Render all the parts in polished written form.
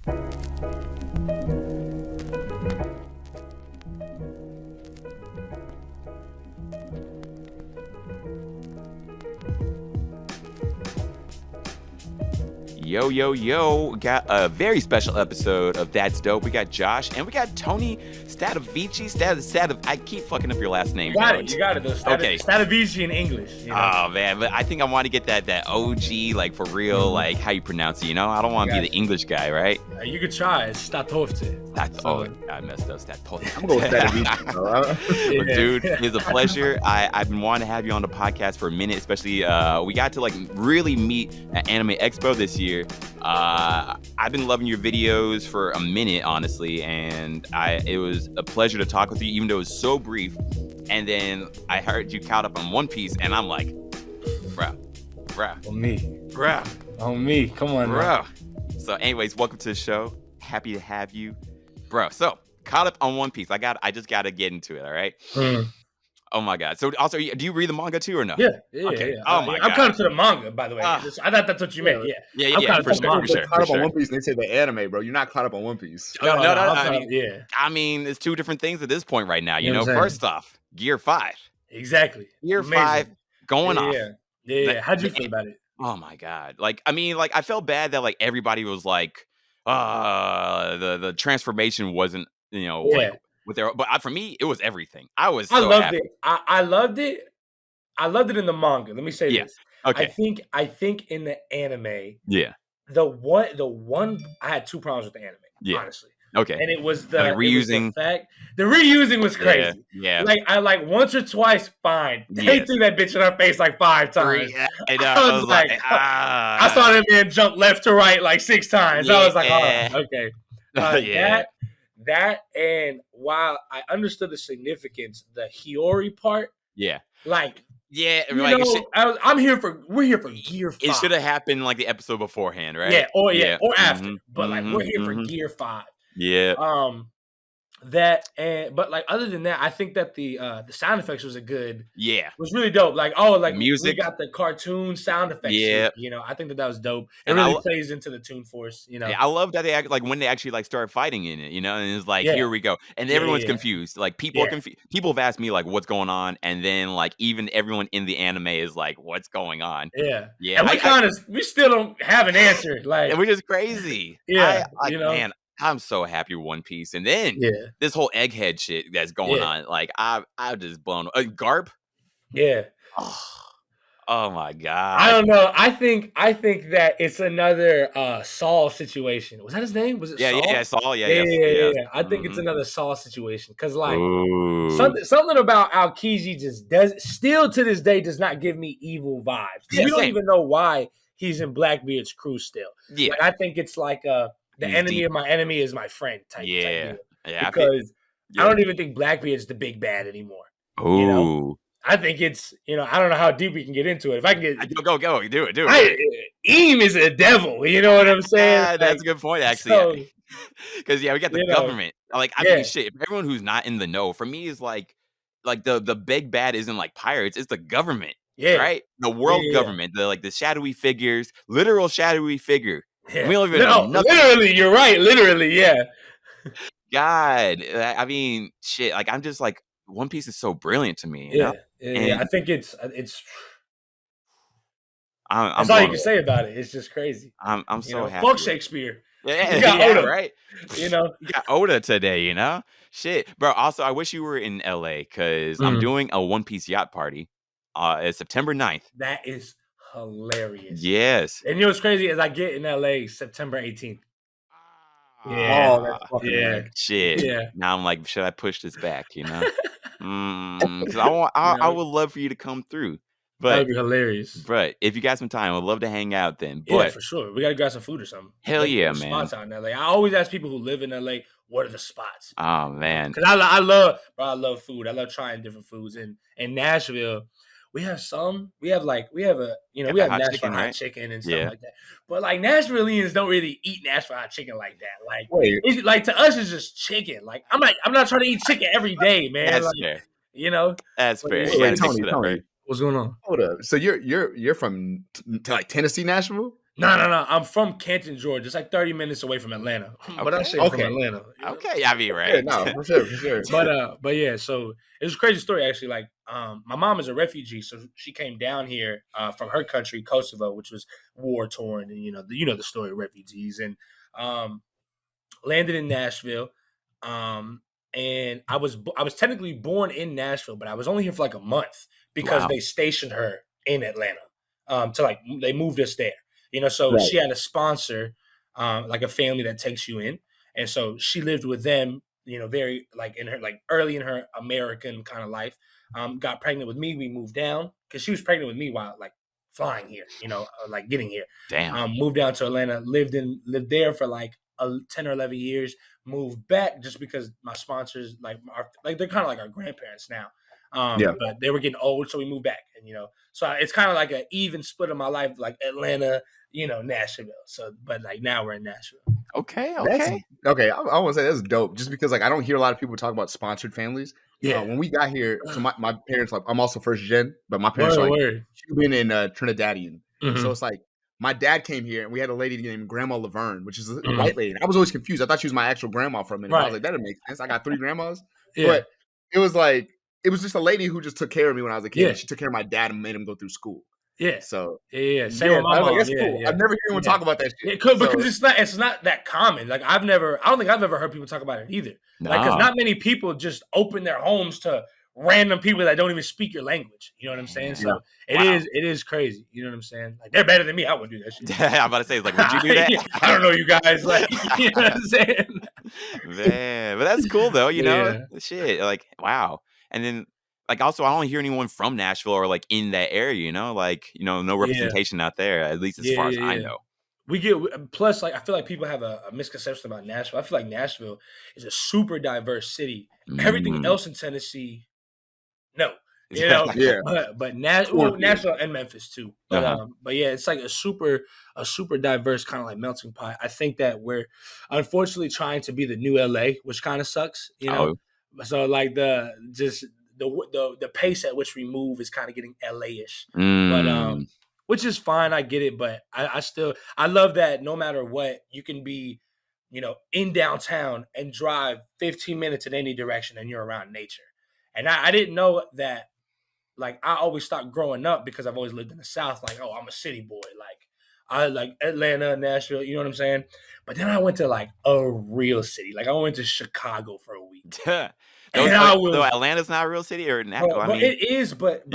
Yo, yo, yo. We got a very special episode of That's Dope. We got Josh and we got Tony Statovci. I keep fucking up your last name. You got it. Okay. Statovci in English. You know? Oh, man. But I think I want to get that OG, like, for real, like, how you pronounce it, you know? I don't want to be the English guy, right? You could try. It's Statovci. Oh, I messed up. Statovci. I'm going with Statovci. But dude, it's a pleasure. I've been wanting to have you on the podcast for a minute, especially we got to, like, really meet at Anime Expo this year. I've been loving your videos for a minute, honestly, and it was a pleasure to talk with you, even though it was so brief. And then I heard you caught up on One Piece, and I'm like, bruh. On me. Bruh. On me. Come on, bruh. So anyways, welcome to the show. Happy to have you. Bro, so caught up on One Piece. I just got to get into it, all right? Oh my God. So also, do you read the manga too or no? Yeah. Okay. Yeah. Oh my God. I'm kind of to the manga, by the way. I thought that's what you meant. Yeah. Yeah. For sure. Caught up on One Piece, and they say the anime, bro. You're not caught up on One Piece. No. I mean, it's two different things at this point right now. You know know, first off, Gear 5. Exactly. Gear 5 going off. Yeah. How'd you feel about it? Oh my God. I felt bad that like everybody was like, the transformation wasn't, like, with their, but for me, it was everything. I loved happy. It. I loved it. I loved it in the manga. Let me say this. Okay. I think in the anime, the one I had two problems with the anime, honestly. Okay. And it was the reusing. The reusing was crazy. Yeah. Like I once or twice, fine. They threw that bitch in her face like 5 times. I was like, I saw that man jump left to right like 6 times. I was like, okay. That and while I understood the significance, the Hiyori part. Yeah. Like. Yeah, we're here for Gear 5. It should have happened like the episode beforehand, right? Yeah, or after. But like we're here for Gear 5. Yeah. But like other than that, I think that the sound effects was was really dope. Like music, we got the cartoon sound effects. Yeah, I think that was dope. It really plays into the Toon Force. Yeah, I love that they act like when they actually like start fighting in it. And it's like here we go, and everyone's confused. Like people are confused. People have asked me like what's going on, and then like even everyone in the anime is like what's going on. Yeah. And we still don't have an answer. Like which is crazy. Yeah, man. I'm so happy with One Piece, and then this whole egghead shit that's going on, like I've just blown Garp. Yeah. Oh my God. I don't know. I think that it's another Saul situation. Was that his name? Was it Saul? Yeah, Saul. Yeah. I think it's another Saul situation because like something about Aokiji just still to this day does not give me evil vibes. We don't even know why he's in Blackbeard's crew still. Yeah, like, I think it's like the enemy of my enemy is my friend type deal. Yeah, because I don't even think Blackbeard's the big bad anymore. Oh, I think it's I don't know how deep we can get into it. If I can get go do it. Eam is a devil. You know what I'm saying? Yeah, that's a good point actually. Because we got the government. Like I mean, shit. If everyone who's not in the know, for me is like the big bad isn't like pirates. It's the government. Yeah, right. The world government. The shadowy figures, literal shadowy figure. Yeah. We don't even know nothing. Literally, you're right. Literally, yeah. God, I mean, shit. Like, I'm just like, One Piece is so brilliant to me. You know? Yeah. I think it's. That's I'm all you can say about it. It's just crazy. I'm so happy. Fuck Shakespeare. Yeah, you got Oda, right? You got Oda today. Shit, bro. Also, I wish you were in LA because I'm doing a One Piece yacht party. It's September 9th. That is hilarious. Yes. And what's crazy is I get in LA September 18th. Yeah. Oh, that's fucking shit. Yeah. Now I'm like, should I push this back? Because I would love for you to come through. But that'd be hilarious. But if you got some time, I'd love to hang out then. But yeah, for sure. We gotta grab some food or something. Hell yeah, man. Spots out in LA. I always ask people who live in LA, what are the spots? Oh man. Because I love food. I love trying different foods. In Nashville, we have Nashville hot chicken and stuff like that. But like Nashvilleians don't really eat Nashville hot chicken like that. Like, it's, like to us, it's just chicken. Like I'm not trying to eat chicken every day, man. That's like, fair. That's fair. Wait, Tony. What's going on? Hold up. So you're from like Tennessee, Nashville? No. I'm from Canton, Georgia. It's like 30 minutes away from Atlanta. But I Okay. say I'm from Atlanta. Okay. I mean, Yeah, right. no, for sure. But yeah, so it was a crazy story actually. Like, my mom is a refugee, so she came down here from her country, Kosovo, which was war torn, and you know the story of refugees, and um, landed in Nashville. Um, and I was technically born in Nashville, but I was only here for like a month because Wow. they stationed her in Atlanta. To like they moved us there. So Right. she had a sponsor, like a family that takes you in, and so she lived with them. Very like in her like early in her American kind of life. Got pregnant with me. We moved down because she was pregnant with me while like flying here. Like getting here. Damn. Moved down to Atlanta. Lived there for like 10 or 11 years, moved back just because my sponsors they're kind of like our grandparents now. Yeah. But they were getting old, so we moved back, and so it's kind of like an even split of my life, like Atlanta, Nashville. So, but like now we're in Nashville. Okay. That's okay. I want to say that's dope, just because like I don't hear a lot of people talk about sponsored families. Yeah. When we got here, so my parents, like, I'm also first gen, but my parents are like Word. Cuban and Trinidadian. Mhm. So it's like my dad came here and we had a lady named Grandma Laverne, which is a Mhm. white lady. And I was always confused. I thought she was my actual grandma for a minute. I Right. was like, that doesn't make sense. I got 3 grandmas. Yeah. But it was like it was just a lady who just took care of me when I was a kid. Yeah. And she took care of my dad and made him go through school. Yeah. So Yeah. Same with my I was mom. like, that's cool. Yeah. I've never heard anyone talk about that shit. Because it's not that common. Like I don't think I've ever heard people talk about it either. Like, because not many people just open their homes to random people that don't even speak your language. You know what I'm saying? So it is crazy. You know what I'm saying? Like, they're better than me. I wouldn't do that shit. I'm about to say, like, would you do that? I don't know you guys. Like, you know what I'm saying? Man, but that's cool though. Shit. Like, wow. And then, like, also, I don't hear anyone from Nashville or like in that area. Like, no representation out there. At least as far as I know. We get plus, like, I feel like people have a misconception about Nashville. I feel like Nashville is a super diverse city. Everything else in Tennessee, no, but Nashville and Memphis too. But yeah, it's like a super diverse kind of like melting pot. I think that we're unfortunately trying to be the new LA, which kind of sucks. So like the pace at which we move is kind of getting LA-ish, but which is fine. I get it, but I love that no matter what, you can be, in downtown and drive 15 minutes in any direction and you're around nature. And I didn't know that. Like, I always thought growing up, because I've always lived in the South, like, oh, I'm a city boy. Like, I like Atlanta, Nashville, you know what I'm saying? But then I went to like a real city. Like, I went to Chicago for a week. Atlanta's not a real city, or Nashville? I mean, it is, but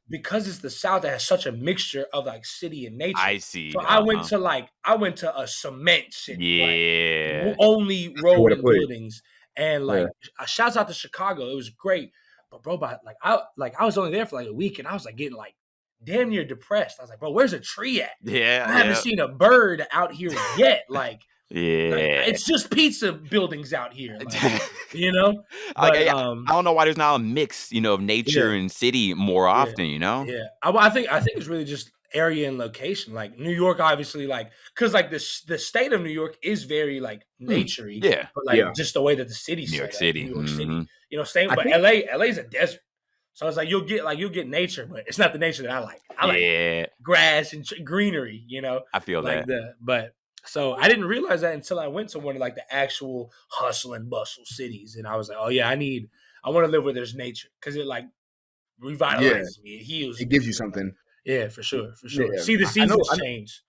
because it's the South, it has such a mixture of like city and nature. I see. So I went to a cement city, like, only road and buildings, and like shouts out to Chicago. It was great, but bro, I was only there for like a week, and I was like getting like damn near depressed. I was like, bro, where's a tree at? I haven't seen a bird out here yet. Like. It's just pizza buildings out here, like, But, I don't know why there's not a mix, of nature and city more often, Yeah, I think it's really just area and location. Like New York, obviously, like because like the state of New York is very like naturey, but like just the way that the city's New York City, City, same. But LA's a desert, so it's like you'll get nature, but it's not the nature that I like. I like grass and greenery, I feel like that, So I didn't realize that until I went to one of like the actual hustle and bustle cities, and I was like, "Oh yeah, I want to live where there's nature because it like revitalizes me, it heals, it gives you something." Yeah, for sure. Yeah. See the seasons change.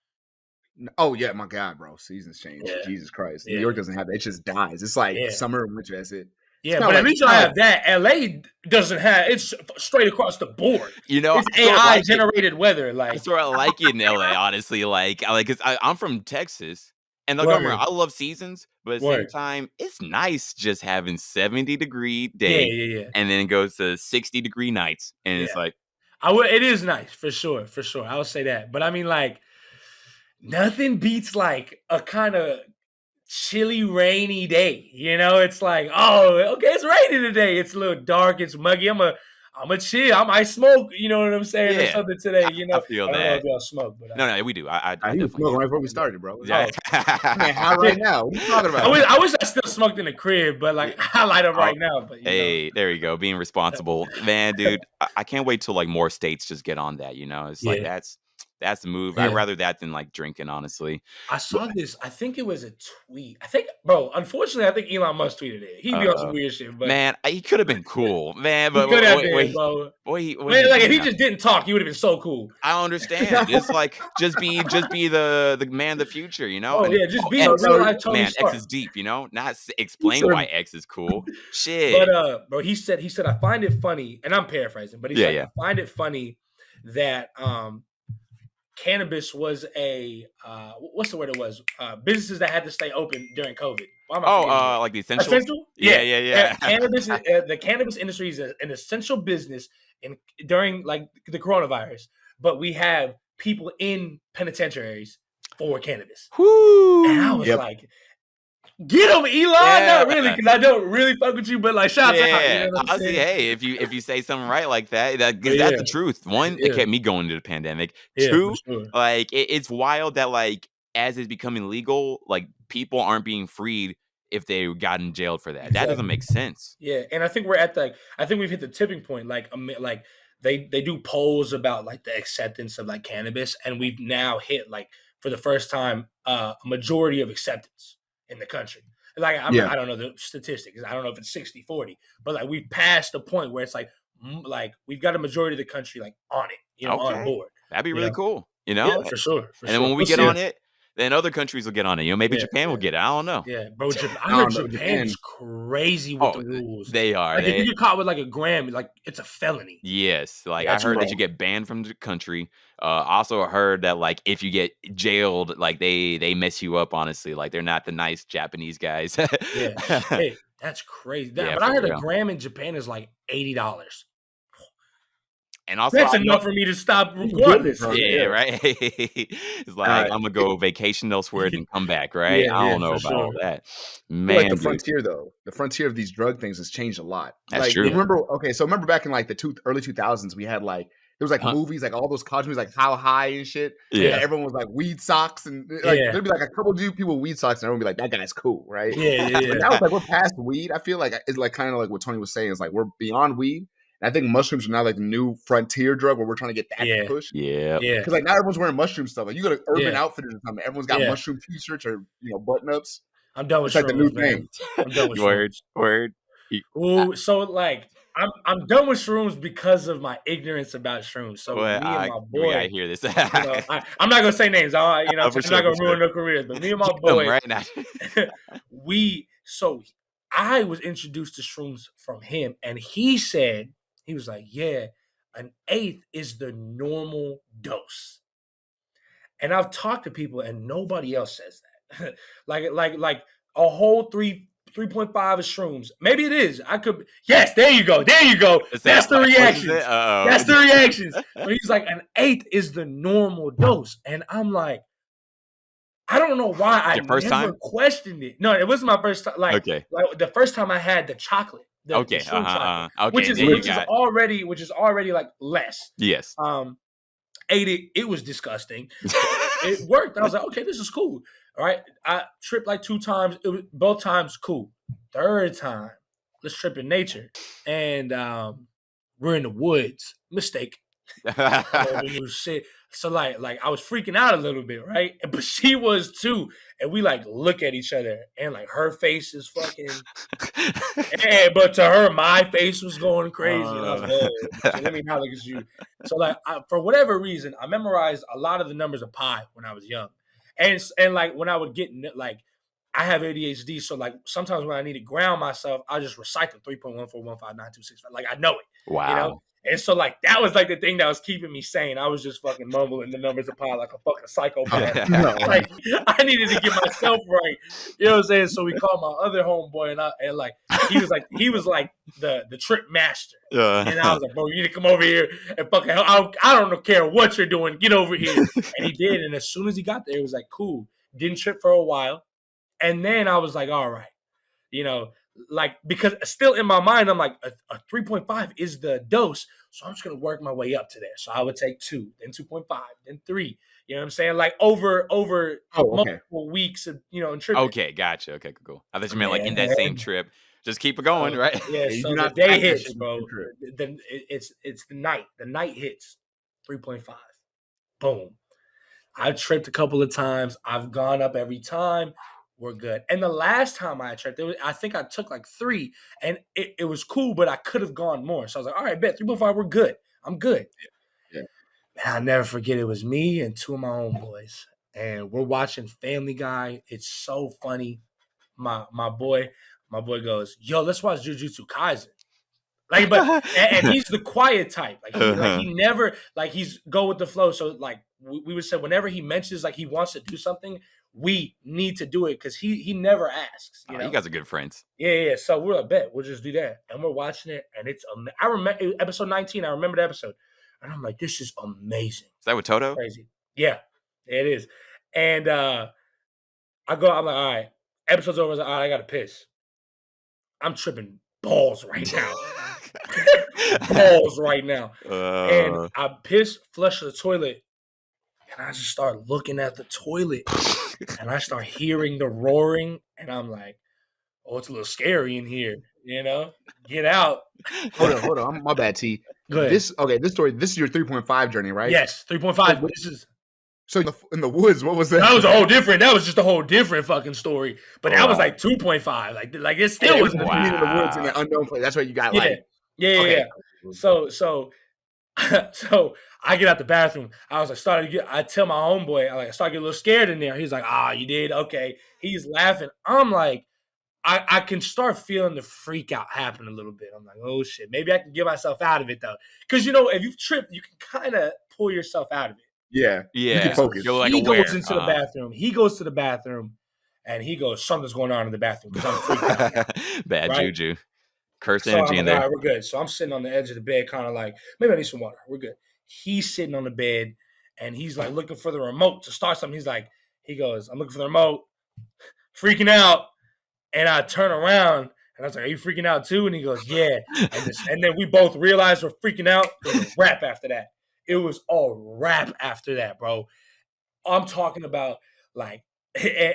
Oh yeah, my God, bro, seasons change. Yeah. Jesus Christ, New York doesn't have that; it just dies. It's like summer and winter. That's it. Yeah, but at least I have that. LA doesn't have. It's straight across the board. It's AI generated weather. Like, I sort of like it in LA, honestly. Cause I'm from Texas, and I love seasons, but at the same time, it's nice just having 70-degree day, and then it goes to 60-degree nights, and it's like, it is nice for sure. I would say that, but I mean, like, nothing beats like a kind of chilly, rainy day. It's like, oh, okay, it's raining today. It's a little dark. It's muggy. I'm a chill. I might smoke. You know what I'm saying? Or something today. I feel that. I don't know if y'all smoke, but no, we do. I was smoking right before we started, bro. Yeah. How right now? What are you talking about? I wish I still smoked in the crib, but like I light up right now. But there you go, being responsible, man, dude. I can't wait till like more states just get on that. It's like That's the move. I'd rather that than like drinking, honestly. I saw this. I think it was a tweet. I think, bro. Unfortunately, I think Elon Musk tweeted it. He be on some weird shit, but man, he could have been cool, man. he But could have been, bro. Wait, like if he just didn't talk, he would have been so cool. I understand. It's like just be the man of the future, you know. Oh yeah, just be a real life Tony man. Stark. X is deep, you know. Not explain why X is cool. Shit. But bro, he said I find it funny, and I'm paraphrasing, but he said I find it funny that cannabis was a what's the word it was? Businesses that had to stay open during COVID. Like the essentials? Essential? Yeah. Cannabis, the cannabis industry is an essential business during like the coronavirus, but we have people in penitentiaries for cannabis. Whoo! And I was like, get him, Elon. Not really, because I don't really fuck with you, but like, shout out. You know honestly, hey, if you say something right like that, that's the truth. One, it kept me going into the pandemic. Two, like it's wild that like as it's becoming legal, like people aren't being freed if they gotten jailed for that. That doesn't make sense. Yeah, and I think we're at I think we've hit the tipping point. Like they do polls about like the acceptance of like cannabis, and we've now hit like for the first time a majority of acceptance in the country. Like I don't know the statistics. I don't know if it's 60-40, but like we've passed the point where it's like we've got a majority of the country like on it, you know, on board. That'd be really cool, you know. Yeah, for sure. And then when we get on it, then other countries will get on it. You know, maybe Japan will get it. I don't know. Yeah, bro. I heard Japan is crazy with the rules. They are. Like, if you get caught with like a gram, like it's a felony. Yes. Like I heard that you get banned from the country. Also heard that like if you get jailed, like they mess you up. Honestly, like they're not the nice Japanese guys. Hey, that's crazy. But I heard a gram in Japan is like $80. And also, that's enough for me to stop recording this. Yeah, right. It's like I'm gonna go vacation elsewhere and come back, right? I don't know about all that. Man, like the frontier though, the frontier of these drug things has changed a lot. That's true. Remember back in like the early 2000s, we had like there was like movies, like all those college movies, like How High and shit. Yeah, and everyone was like weed socks, and like there'd be like a couple of people with weed socks, and everyone would be like, "That guy's cool," right? Yeah. But now it's like we're past weed. I feel like it's like kind of like what Tony was saying. It's like we're beyond weed. And I think mushrooms are now like the new frontier drug where we're trying to get that push. Yeah. Because like now everyone's wearing mushroom stuff. Like you go to Urban Outfitters or something, everyone's got mushroom t-shirts or button ups. I'm done with shrooms, like the new thing. I'm done with word. Ooh, so like I'm done with shrooms because of my ignorance about shrooms. So me and my boy, I hear this. I'm not gonna say names. I'm not gonna ruin their careers. But me and my boy, right now. I was introduced to shrooms from him, and he said. He was like, yeah, an eighth is the normal dose. And I've talked to people and nobody else says that. like a whole 3.5 is shrooms. Maybe it is. I could. Yes, there you go. That's the reaction. That's the reactions. But he's like, an eighth is the normal dose. And I'm like, I don't know why I never questioned it. No, it wasn't my first time. Like the first time I had the chocolate. Which is already like less. Yes. Ate it. It was disgusting. It worked. I was like, okay, this is cool. All right. I tripped like 2 times. It was both times cool. Third time, let's trip in nature, and we're in the woods. Mistake. Shit. So like I was freaking out a little bit, right? But she was too, and we like look at each other, and like her face is fucking, but to her, my face was going crazy. And I was like, so let me not look at you. So like for whatever reason, I memorized a lot of the numbers of pi when I was young, and like when I would get like. I have ADHD, so like sometimes when I need to ground myself, I just recite the 3.14159265. Like I know it. Wow. You know? And so like that was like the thing that was keeping me sane. I was just fucking mumbling the numbers of pi like a fucking psychopath. Like I needed to get myself right. You know what I'm saying? So we called my other homeboy and like he was like the trip master. And I was like, bro, you need to come over here and fucking I don't care what you're doing. Get over here. And he did. And as soon as he got there, it was like, cool. Didn't trip for a while. And then I was like, all right, you know, like, because still in my mind, I'm like, a 3.5 is the dose. So I'm just going to work my way up to there. So I would take 2, then 2.5, then 3. You know what I'm saying? Like over multiple weeks of, you know, and tripping. Okay, gotcha. Okay, cool. I thought you meant like in that same trip. Just keep it going, right? Yeah, so the day hits, bro. Then it's the night. The night hits 3.5. Boom. I've tripped a couple of times. I've gone up every time. We're good. And the last time I tripped, I think I took like 3, and it was cool, but I could have gone more. So I was like, all right, bet 3.5, we're good. I'm good. Yeah. And I'll never forget, it was me and 2 of my homeboys, and we're watching Family Guy. It's so funny. My boy goes, yo, let's watch Jujutsu Kaisen. Like, but and he's the quiet type. Like he never, like, he's go with the flow. So like we would say, whenever he mentions like he wants to do something, we need to do it because he never asks. You know, you guys are good friends. Yeah. So we're like, bet we'll just do that, and we're watching it, and it's I remember episode 19. I remember the episode, and I'm like, this is amazing. Is that with Toto? Crazy. Yeah, it is. And I'm like, all right, episode's over. I was like, all right, I gotta piss. I'm tripping balls right now. Balls right now. And I flush the toilet, and I just start looking at the toilet, and I start hearing the roaring, and I'm like, oh, it's a little scary in here, you know? Get out. Hold on. My bad, T. Go ahead. This story, this is your 3.5 journey, right? Yes, 3.5. So in the woods, what was that? That was a whole different. That was just a whole different fucking story. But that was like 2.5. Like it still was in the woods in the unknown place. That's where you got yeah. So I get out the bathroom. I was like, I tell my homeboy, I started getting a little scared in there. He's like, you did? Okay. He's laughing. I'm like, I can start feeling the freak out happen a little bit. I'm like, oh shit, maybe I can get myself out of it though. Because if you've tripped, you can kind of pull yourself out of it. Yeah. You can focus. He goes into the bathroom. He goes to the bathroom, and he goes, something's going on in the bathroom because I'm freaked out. Bad juju. Cursed So energy in there. All right, we're good. So I'm sitting on the edge of the bed, kind of like, maybe I need some water. We're good. He's sitting on the bed, and he's like looking for the remote to start something. He goes, I'm looking for the remote, freaking out. And I turn around, and I was like, are you freaking out too? And he goes, yeah. And then we both realized we're freaking out. It was a wrap after that. It was a wrap after that, bro. I'm talking about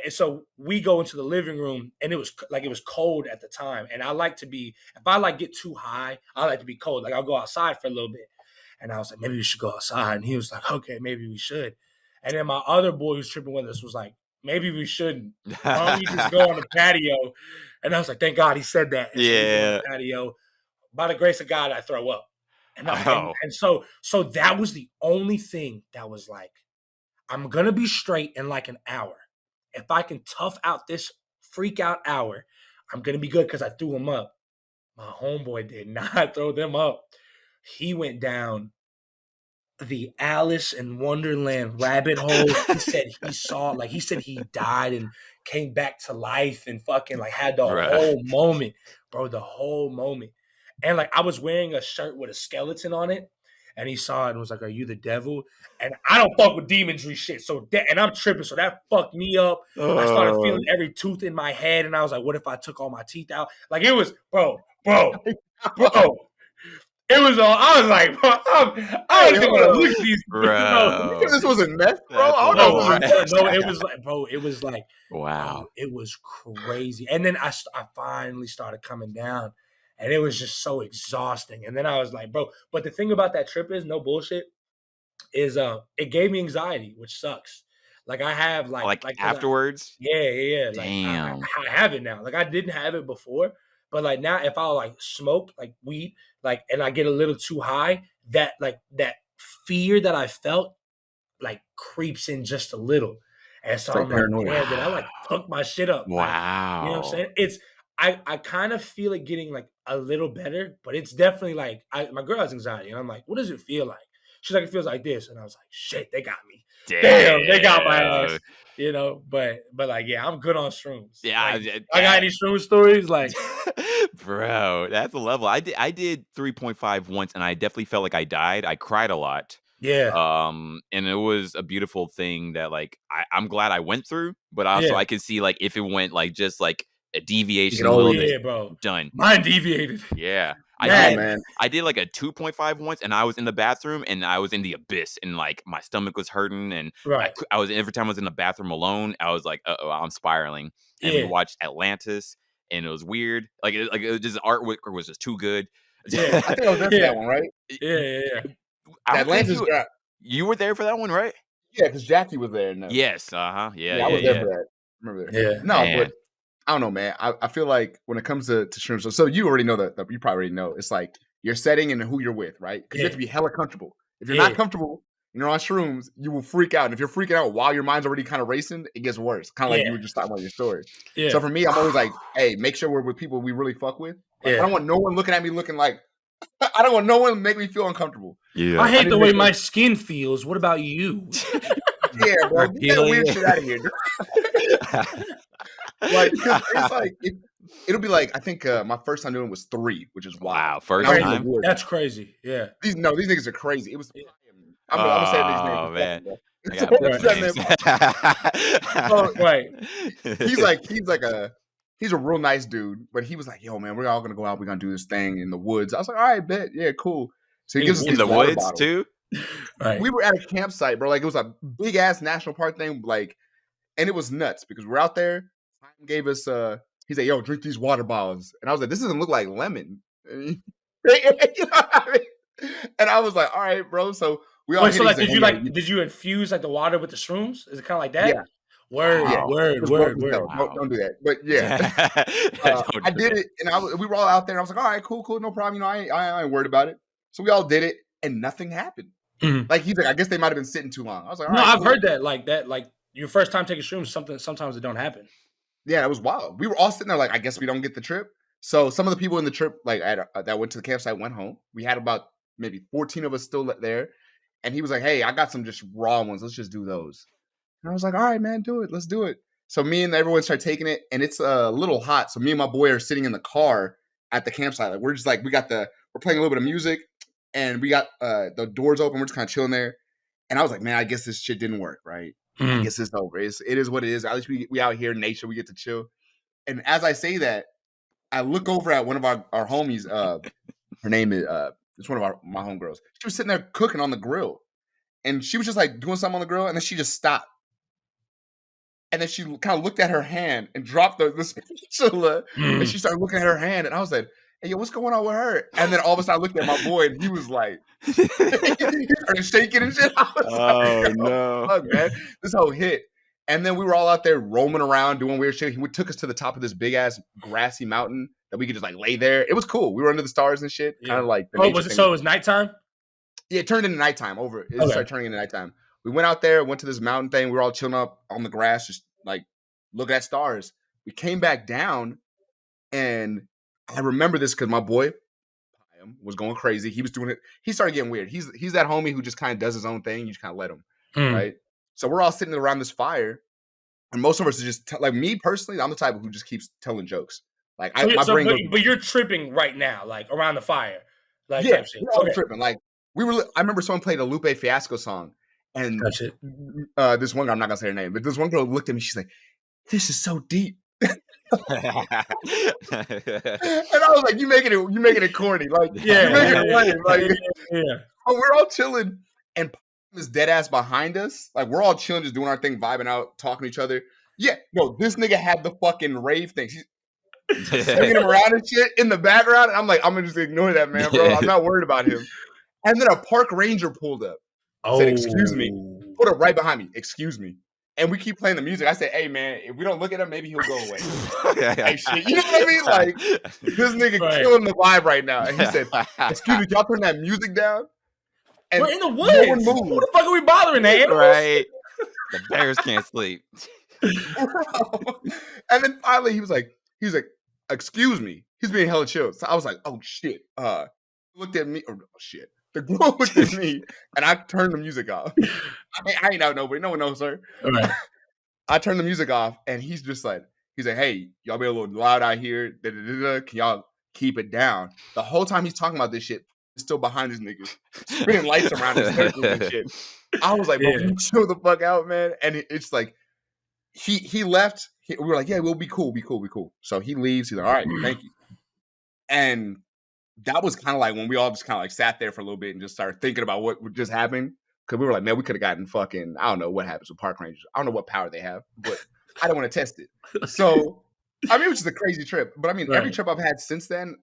so we go into the living room, and it was cold at the time. And if I get too high, I like to be cold. Like I'll go outside for a little bit. And I was like, maybe we should go outside. And he was like, okay, maybe we should. And then my other boy who's tripping with us was like, maybe we shouldn't. Why don't we just go on the patio? And I was like, thank God he said that. And so we go on the patio. By the grace of God, I throw up. And so that was the only thing that was like, I'm going to be straight in like an hour. If I can tough out this freak out hour, I'm going to be good because I threw him up. My homeboy did not throw them up. He went down the Alice in Wonderland rabbit hole. He said he died and came back to life and fucking had the whole moment, bro, the whole moment. And I was wearing a shirt with a skeleton on it, and he saw it and was like, are you the devil? And I don't fuck with demonry shit. And I'm tripping. So that fucked me up. I started feeling every tooth in my head. And I was like, what if I took all my teeth out? Like it was, bro. It was all. I was like, bro, I don't even want to look at these. Bro. This wasn't meth, bro. I don't know. No, it was like, bro. It was like, wow. It was crazy. And then I finally started coming down, and it was just so exhausting. And then I was like, bro. But the thing about that trip is, no bullshit, is it gave me anxiety, which sucks. Like I have like afterwards. Yeah. Damn. I have it now. Like I didn't have it before. But now, if I smoke weed, and I get a little too high, that fear that I felt creeps in just a little, and so I'm like, man, did I fuck my shit up? Wow, you know what I'm saying? It's I kind of feel it getting a little better, but it's definitely my girl has anxiety, and I'm like, what does it feel like? She's like, it feels like this, and I was like, shit, they got me. Damn, they got my ass. But yeah, I'm good on shrooms. Yeah, I got any shroom stories? Bro, that's a level. I did 3.5 once, and I definitely felt like I died. I cried a lot. Yeah. And it was a beautiful thing that I'm glad I went through, but also I could see if it went just a deviation a little bit, bro. Done. Mine deviated. Yeah. I did a 2.5 once, and I was in the bathroom, and I was in the abyss, and my stomach was hurting, and I was every time I was in the bathroom alone, I was like, I'm spiraling. And we watched Atlantis, and it was weird. It was just artwork was just too good. Yeah, I think I was there for that one, right? Yeah. Atlantis. You were there for that one, right? Yeah, because Jackie was there. No. Yes. I was there for that. Remember that? Yeah. No, but I don't know, man. I feel like when it comes to shrooms, so you already know that. You probably already know. It's like your setting and who you're with, right? Because you have to be hella comfortable. If you're not comfortable and you're on shrooms, you will freak out. And if you're freaking out while your mind's already kind of racing, it gets worse. Kind of like you were just talking about your story. Yeah. So for me, I'm always like, hey, make sure we're with people we really fuck with. Like, I don't want no one looking at me looking like, I don't want no one to make me feel uncomfortable. Yeah. I hate the way my skin feels. What about you? Yeah, bro. Get that weird shit out of here. Like, cause it's like it'll be like I think my first time doing it was 3, which is wild. Wow, first time. That's crazy. Yeah. These niggas are crazy. It was. I'm gonna say these names. Oh man. He's a real nice dude, but he was like, "Yo, man, we're all gonna go out. We're gonna do this thing in the woods." I was like, "All right, bet, yeah, cool." So he gives us in the woods bottles. too. Right. We were at a campsite, bro. Like it was a big ass national park thing, like, and it was nuts because we're out there. He gave us he's like, "Yo, drink these water bottles," and I was like, "This doesn't look like lemon." You know what I mean? And I was like, "All right, bro." So we all. Wait, so like, did you infuse like the water with the shrooms? Is it kind of like that? Yeah. Word. No, don't do that. But yeah, I did it, and we were all out there. And I was like, "All right, cool, no problem." You know, I ain't worried about it. So we all did it, and nothing happened. Mm-hmm. Like he's like, I guess they might have been sitting too long. I was like, all right, I've heard that. Like your first time taking shrooms, sometimes it don't happen. Yeah, it was wild. We were all sitting there like, I guess we don't get the trip. So some of the people in the trip, like that went to the campsite, went home. We had about maybe 14 of us still there, and he was like, "Hey, I got some just raw ones. Let's just do those." And I was like, "All right, man, do it. Let's do it." So me and everyone start taking it, and it's a little hot. So me and my boy are sitting in the car at the campsite. Like we're just like we're playing a little bit of music. And we got the doors open. We're just kind of chilling there. And I was like, man, I guess this shit didn't work, right? I guess it's over. It is what it is. At least we out here in nature. We get to chill. And as I say that, I look over at one of our homies. Her name is it's one of my homegirls. She was sitting there cooking on the grill. And she was just like doing something on the grill. And then she just stopped. And then she kind of looked at her hand and dropped the spatula. And she started looking at her hand. And I was like, "Hey, yo, what's going on with her?" And then all of a sudden I looked at my boy and he was like, he started shaking and shit. I was like, no. Fuck, man. This whole hit. And then we were all out there roaming around doing weird shit. He took us to the top of this big ass grassy mountain that we could just like lay there. It was cool. We were under the stars and shit. Yeah. Kind of like. So it was nighttime? Yeah, it turned into nighttime. It started turning into nighttime. We went out there, went to this mountain thing. We were all chilling up on the grass, just like looking at stars. We came back down and I remember this because my boy was going crazy. He was doing it. He started getting weird. He's that homie who just kind of does his own thing. You just kind of let him, right? So we're all sitting around this fire, and most of us are just like me personally. I'm the type who just keeps telling jokes. Like my brain. But you're tripping right now, like around the fire, like yeah, we're all tripping. Like I remember someone played a Lupe Fiasco song, and this one girl, I'm not gonna say her name, but this one girl looked at me. She's like, "This is so deep." And I was like, "You making it corny, like you're making it lame, like But we're all chilling, and this dead ass behind us, like we're all chilling, just doing our thing, vibing out, talking to each other. Yeah, no, this nigga had the fucking rave thing. She's swinging him around and shit in the background, and I'm like, I'm gonna just ignore that, man, bro. I'm not worried about him. And then a park ranger pulled up, said, "Excuse me," put up right behind me, "Excuse me." And we keep playing the music. I said, "Hey, man, if we don't look at him, maybe he'll go away." Hey, shit, you know what I mean? Like, this nigga killing the vibe right now. And he said, "Excuse me, y'all turn that music down?" And we're in the woods. No one moved. Who the fuck are we bothering, the animals? Right. The bears can't sleep. And then finally, he was like, "Excuse me." He's being hella chill. So I was like, "Oh, shit." Looked at me. Oh, shit. The girl looked at me, and I turned the music off. I ain't out nobody. No one knows her. Right. I turned the music off, and he's like, "Hey, y'all be a little loud out here. Can y'all keep it down?" The whole time he's talking about this shit, he's still behind his niggas, spinning lights around his circles and shit. I was like, "Bro, can you chill the fuck out, man?" And it's like, he left. We were like, "Yeah, we'll be cool, be cool." So he leaves. He's like, "All right, thank you." And that was kind of like when we all just kind of like sat there for a little bit and just started thinking about what just happened. Because we were like, man, we could have gotten fucking, I don't know what happens with park rangers. I don't know what power they have, but I don't want to test it. So, I mean, it was just a crazy trip. But I mean, every trip I've had since then,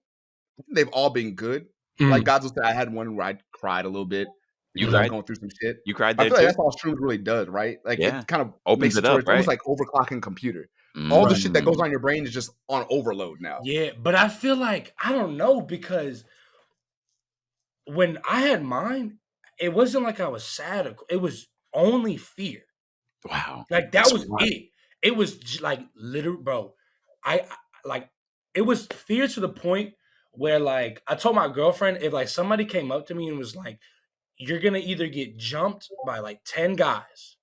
they've all been good. Like Godzilla said, I had one where I cried a little bit. You when they're cried? going through some shit. You cried I there feel like too? that's all Shrooms really does, right? Like Yeah. it kind of Opens makes it it to where up, it's almost right? like overclocking a computer. All the shit that goes Mm. on your brain is just on overload now. Yeah, but I feel like I don't know because when I had mine, it wasn't like I was sad. It was only fear. Wow. Like that That's was wild. it. It was like literal, bro. Like it was fear to the point where like I told my girlfriend if like somebody came up to me and was like, "You're gonna either get jumped by like 10 guys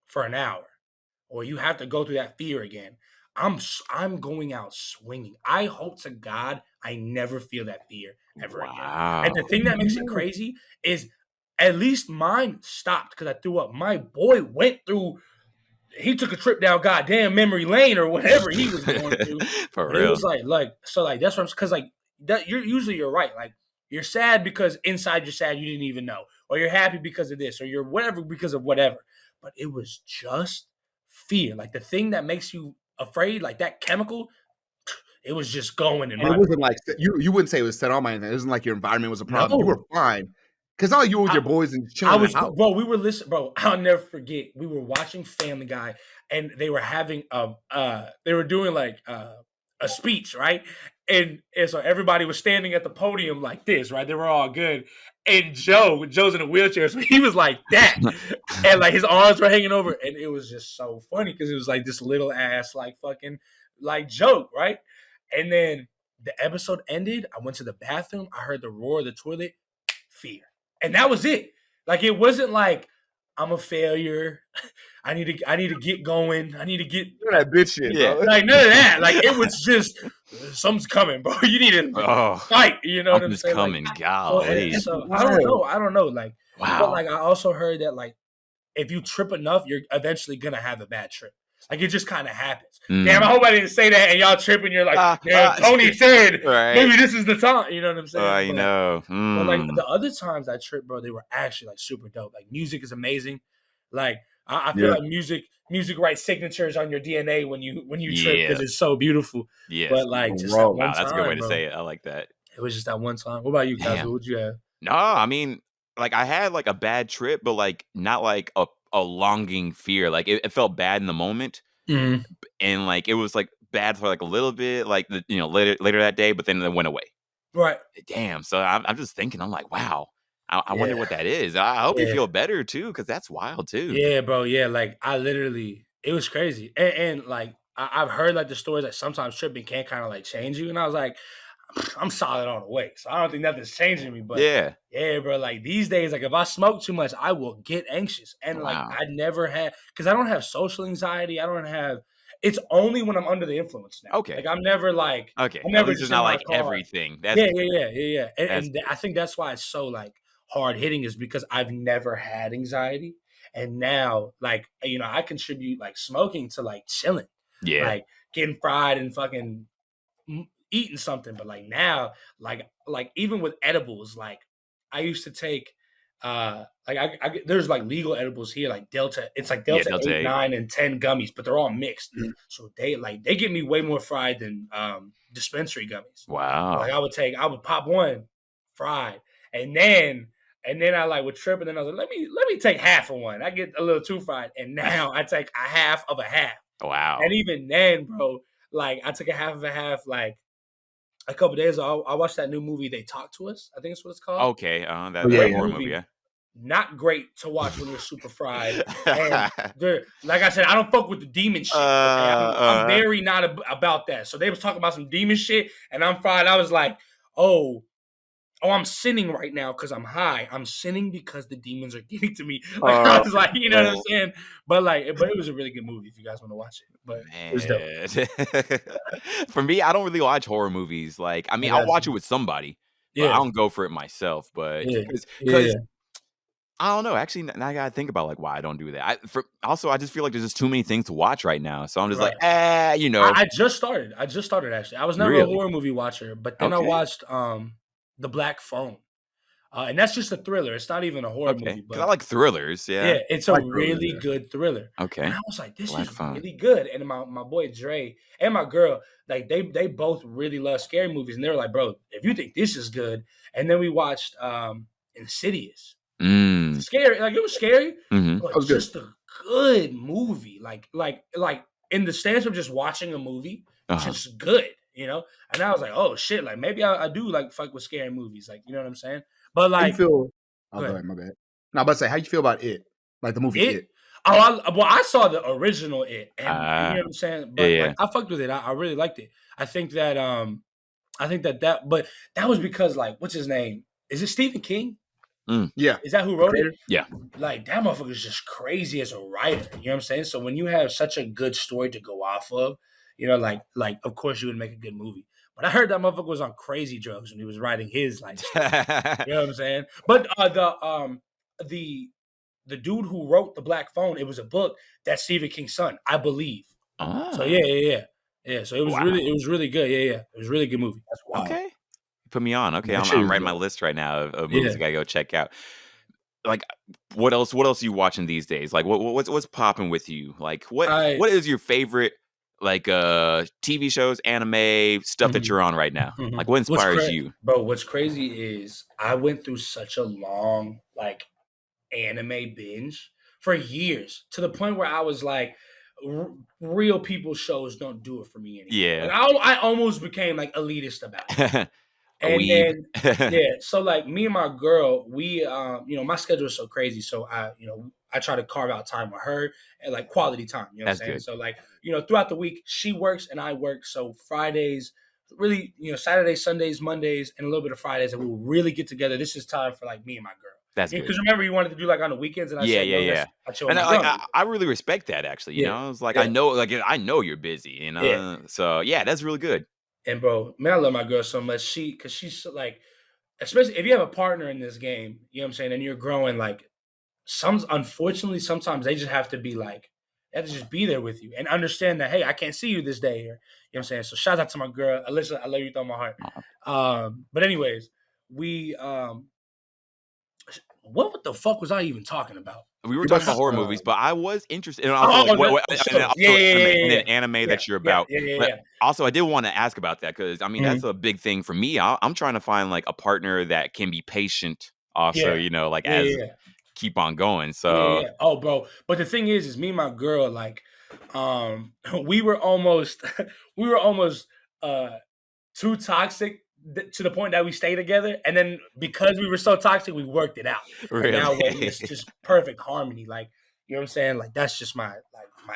for an hour, or you have to go through that fear again." I'm going out swinging. I hope to God I never feel that fear ever again. And the Wow. thing that makes it crazy is at least mine stopped because I threw up. My boy went through. He took a trip down goddamn memory lane or whatever he was going through. For But it real. was like so like that's what I'm because like that you're right. Like you're sad because inside you're sad you didn't even know, or you're happy because of this, or you're whatever because of whatever. But it was just fear. Like the thing that makes you afraid, like that chemical, it was just going in And my it wasn't like you wouldn't say it was set on my anything. It wasn't like your environment was a problem. You no. were fine. Because all you were with your boys and chilling I in was, the house. bro. We were listening, bro. I'll never forget. We were watching Family Guy, and they were having they were doing like a speech, right? And so everybody was standing at the podium like this, right? They were all good, and Joe's in a wheelchair, so he was like that, and like his arms were hanging over, and it was just so funny because it was like this little ass like fucking like joke, right? And then the episode ended. I went to the bathroom. I heard the roar of the toilet. Fear. And that was it. Like it wasn't like I'm a failure. I need to get going. I need to get That bitch shit, Yeah. bro. like none of that. Like it was just something's coming, bro. You need to fight. You know what I'm Something's saying? coming. Like, Golly. so I don't know. Like, but Wow. like I also heard that like if you trip enough, you're eventually gonna have a bad trip. Like it just kind of happens. Damn, I hope I didn't say that and y'all tripping. You're like, yeah, Tony said right. maybe this is the time. You know what I'm saying? I know. But like the other times I tripped, bro, they were actually like super dope. Like music is amazing. Like I feel like music writes signatures on your DNA when you trip because it's so beautiful. Yes. But like just that one wow, that's time, a good way to bro, say it. I like that. it was just that one time. What about you, Kaz? Damn. What would you have? No, I mean, like I had like a bad trip, but like not like a longing fear. Like it felt bad in the moment, and like it was like bad for like a little bit, like later that day, but then it went away. Right. Damn. So I'm just thinking, I'm like, wow. I wonder what that is. I hope you feel better too, because that's wild too. Yeah, bro. Yeah, like I literally, it was crazy, and like I've heard like the stories that sometimes tripping can kind of like change you, and I was like, I'm solid all the way, so I don't think nothing's changing me. But yeah, bro. Like these days, like if I smoke too much, I will get anxious, and like I never had because I don't have social anxiety. I don't have. It's only when I'm under the influence now. Okay. Like I'm never like okay. I'm never At least it's not like everything. That's yeah. And I think that's why it's so like hard hitting is because I've never had anxiety. And now, like, I contribute like smoking to like chilling. Yeah. Like getting fried and fucking eating something. But like now, like even with edibles, like I used to take like I there's like legal edibles here, like Delta. It's like Delta 8, 9, and 10 gummies, but they're all mixed. So they get me way more fried than dispensary gummies. Wow. Like I would pop one fried, and then I like would trip, and then I was like, let me take half of one. I get a little too fried, and now I take a half of a half. Wow. And even then, bro, like I took a half of a half, like a couple days ago. I watched that new movie, They Talk to Us. I think that's what it's called. Okay, that horror movie, yeah. Not great to watch when you're super fried. And like I said, I don't fuck with the demon shit. Okay? I'm very not about that. So they was talking about some demon shit, and I'm fried. I was like, oh, I'm sinning right now because I'm high. I'm sinning because the demons are getting to me. Like I was like, you know what I'm saying? But it was a really good movie if you guys want to watch it. But it was dope. For me, I don't really watch horror movies. Like, I mean, I'll watch it with somebody. But I don't go for it myself. But because I don't know. Actually, now I gotta think about like why I don't do that. I just feel like there's just too many things to watch right now. So I'm just like, I just started actually. I was never a horror movie watcher, but then I watched The Black Phone. And that's just a thriller. It's not even a horror movie. But I like thrillers. Yeah, it's a really good thriller. Okay. And I was like, this is really good. And my boy Dre and my girl, like they both really love scary movies. And they were like, bro, if you think this is good. And then we watched Insidious. Scary, like it was scary, but was just a good movie. Like in the stance of just watching a movie, just good, you know. And I was like, oh shit, like maybe I do like fuck with scary movies, like you know what I'm saying. But like, how you feel? Oh, go ahead, my bad. No, I'm about to say, how you feel about It? Like the movie It? Oh, I saw the original It, and you know what I'm saying. But like, I fucked with it. I really liked it. I think that but that was because like, what's his name? Is it Stephen King? Yeah. Is that who wrote it? Yeah. Like that motherfucker's just crazy as a writer. You know what I'm saying? So when you have such a good story to go off of, you know, like of course you would make a good movie. But I heard that motherfucker was on crazy drugs when he was writing his like story. You know what I'm saying? But the dude who wrote The Black Phone, it was a book that's Stephen King's son, I believe. So yeah. So it was really good. Yeah. It was a really good movie. That's wild. Okay. Put me on. Okay, I'm writing my list right now of movies I gotta go check out. Like, what else are you watching these days? Like, what's popping with you? Like, what is your favorite like TV shows, anime stuff that you're on right now? Like, what inspires you? Bro, what's crazy is I went through such a long like anime binge for years to the point where I was like, real people shows don't do it for me anymore. Yeah, like, I almost became like elitist about it. And then so like me and my girl, we you know, my schedule is so crazy, so I try to carve out time with her and like quality time, you know what I'm saying? Good. So like, you know, throughout the week she works and I work, so Fridays, really, you know, Saturdays, Sundays, Mondays, and a little bit of Fridays, and we will really get together. This is time for like me and my girl. That's good. Because remember you wanted to do like on the weekends, and I said, I chill. And I really respect that actually. You know, I was like, I know you're busy. You know, so yeah, that's really good. And bro, man, I love my girl so much. Because she's like, especially if you have a partner in this game, you know what I'm saying, and you're growing, like unfortunately, sometimes they just have to be like, they have to just be there with you and understand that, hey, I can't see you this day, or you know what I'm saying. So shout out to my girl, Alyssa. I love you with all my heart. But anyways, we what the fuck was I even talking about? We were talking about horror movies, but I was interested in anime that you're about. Also, I did want to ask about that because I mean that's a big thing for me. I'm trying to find like a partner that can be patient. Also, you know, like keep on going. So oh, bro. But the thing is me and my girl, like, we were almost too toxic to the point that we stayed together, and then because we were so toxic, we worked it out. Really? And now it's just perfect harmony. Like, you know what I'm saying? Like that's just my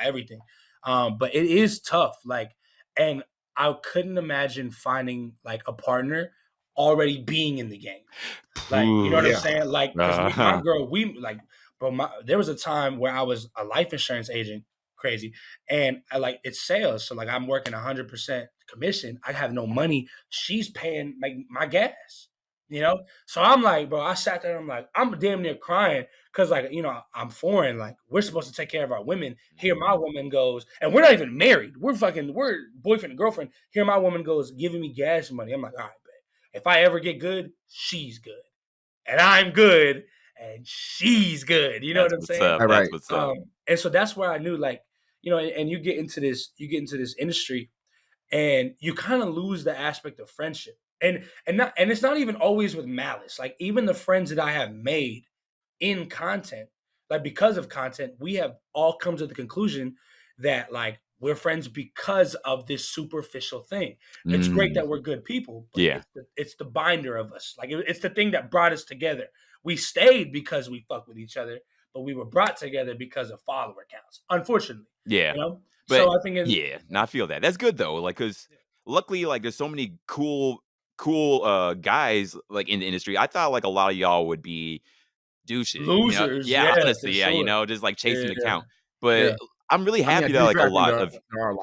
everything. But it is tough. Like, and I couldn't imagine finding like a partner already being in the game. Like, you know what I'm saying? Like, my girl, we like, bro. There was a time where I was a life insurance agent, crazy, and it's sales. So like, I'm working 100% commission. I have no money. She's paying like my gas, you know? So I'm like, bro, I sat there and I'm like, I'm damn near crying because like, you know, I'm foreign. Like, we're supposed to take care of our women. Here my woman goes, and we're not even married. We're boyfriend and girlfriend. Here my woman goes giving me gas money. I'm like, all right, babe. If I ever get good, she's good. And I'm good and she's good. You know what I'm saying? That's what's up. And so that's where I knew, like, you know, and you get into this industry, and you kind of lose the aspect of friendship, and it's not even always with malice. Like, even the friends that I have made in content, like because of content, we have all come to the conclusion that like we're friends because of this superficial thing. It's great that we're good people, but it's the binder of us. Like, it's the thing that brought us together. We stayed because we fuck with each other, but we were brought together because of follower counts, unfortunately. Yeah. You know? But so I think I feel that. That's good though. Like, cause luckily, like there's so many cool guys like in the industry. I thought like a lot of y'all would be douches. Losers. You know? Honestly, sure. You know, just like chasing the count. But I'm really happy that like there are a lot of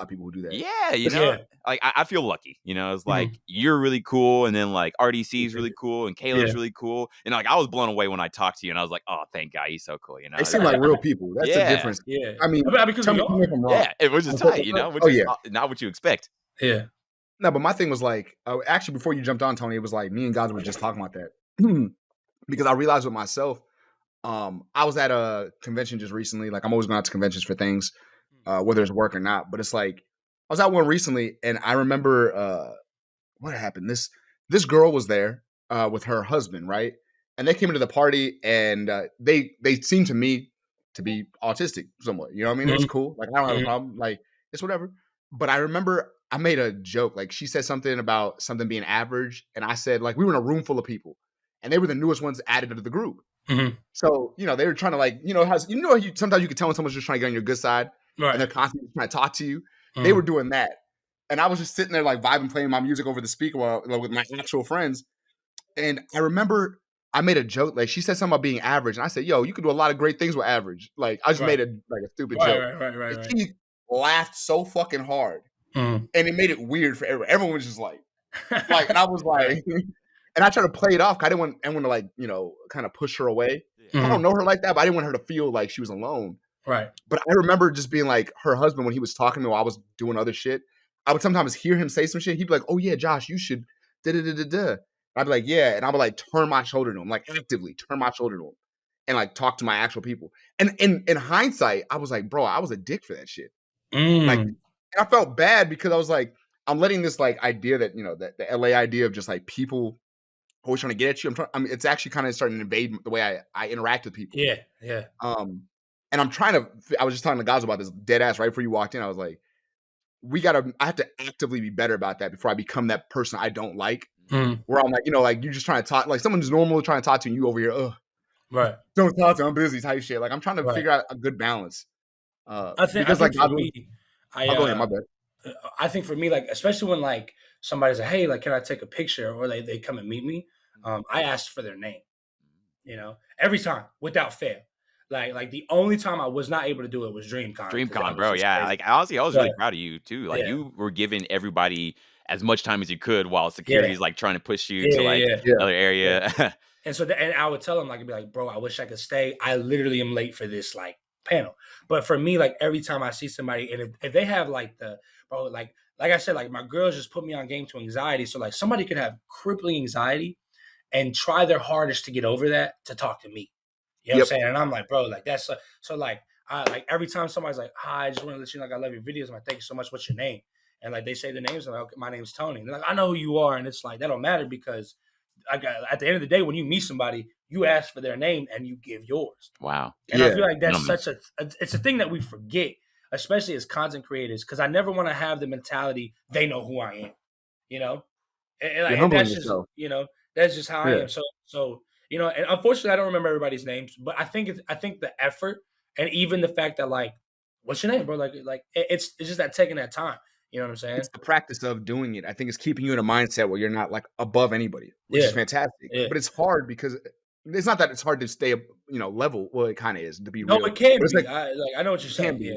people who do that. Yeah, you know, like I feel lucky. You know, it's like you're really cool, and then like RDC is really cool, and Caleb's really cool, and like I was blown away when I talked to you, and I was like, oh, thank God, he's so cool. You know, they seem like real people. That's the difference. Yeah, I mean, because it was just tight. You know, which is not what you expect. Yeah. No, but my thing was like, actually, before you jumped on, Tony, it was like me and God were just talking about that because I realized with myself. I was at a convention just recently. Like, I'm always going out to conventions for things, whether it's work or not. But it's like I was at one recently, and I remember what happened. This girl was there with her husband, right? and they came into the party, and they seemed to me to be autistic somewhat. You know what I mean? It's cool. Like, I don't have a problem. Like, it's whatever. But I remember I made a joke. Like, she said something about something being average, and I said, like, we were in a room full of people, and they were the newest ones added to the group. So, you know, they were trying to, like, you know, sometimes you can tell when someone's just trying to get on your good side, and they're constantly trying to talk to you. They were doing that. And I was just sitting there, like, vibing, playing my music over the speaker with my actual friends. And I remember I made a joke. Like, she said something about being average. And I said, yo, you could do a lot of great things with average. Like, I just made a stupid joke. And she laughed so fucking hard. And it made it weird for everyone. Everyone was just like, and I was like, and I tried to play it off. I didn't want anyone to, like, you know, kind of push her away. I don't know her like that, but I didn't want her to feel like she was alone. Right. But I remember just being like, her husband, when he was talking to me while I was doing other shit, I would sometimes hear him say some shit. He'd be like, oh yeah, Josh, you should da-da-da-da-da. I'd be like, yeah. And I would, like, turn my shoulder to him, like, actively turn my shoulder to him and, like, talk to my actual people. And in hindsight, I was like, bro, I was a dick for that shit. Like, and I felt bad because I was like, I'm letting this, like, idea that, you know, that the LA idea of just, like, people always trying to get at you. It's actually kind of starting to invade the way I interact with people. Yeah, yeah. And I was just talking to guys about this dead ass right before you walked in. I was like, I have to actively be better about that before I become that person I don't like. Where I'm like, you know, like, you're just trying to talk, like, someone who's normal trying to talk to you, and you over here, right? Don't talk to me, I'm busy type shit. Like, I'm trying to figure out a good balance. I think for me, go ahead, my bad. I think for me, like, especially when, like, somebody's like, hey, like, can I take a picture, or they come and meet me, I asked for their name, you know, every time without fail. Like the only time I was not able to do it was DreamCon. DreamCon, bro. Yeah. Crazy. Like, honestly, I was really proud of you too. Like, you were giving everybody as much time as you could while security's like trying to push you to another area. Yeah. And I would tell them, like, I'd be like, bro, I wish I could stay. I literally am late for this, like, panel. But for me, like, every time I see somebody, and if they have, like, like I said, like, my girls just put me on game to anxiety. So, like, somebody could have crippling anxiety and try their hardest to get over that to talk to me. You know what I'm saying? And I'm like, bro, like, that's so like, like, every time somebody's like, hi, I just want to let you know, like, I love your videos. I'm like, thank you so much. What's your name? And, like, they say the names. I'm like, okay, my name's Tony. And they're like, I know who you are. And it's like, that don't matter, because at the end of the day, when you meet somebody, you ask for their name and you give yours. Wow. And I feel like that's it's a thing that we forget, especially as content creators, because I never want to have the mentality they know who I am, you know? And that's just, you know, that's just how I am. So, you know, and unfortunately, I don't remember everybody's names, but I think the effort, and even the fact that, like, what's your name, bro? Like it's just that taking that time. You know what I'm saying? It's the practice of doing it. I think it's keeping you in a mindset where you're not, like, above anybody, which is fantastic. Yeah. But it's hard because it's not that it's hard to stay, you know, level. Well, it kind of is, to be real. No, it can be. I know what you're saying. Yeah.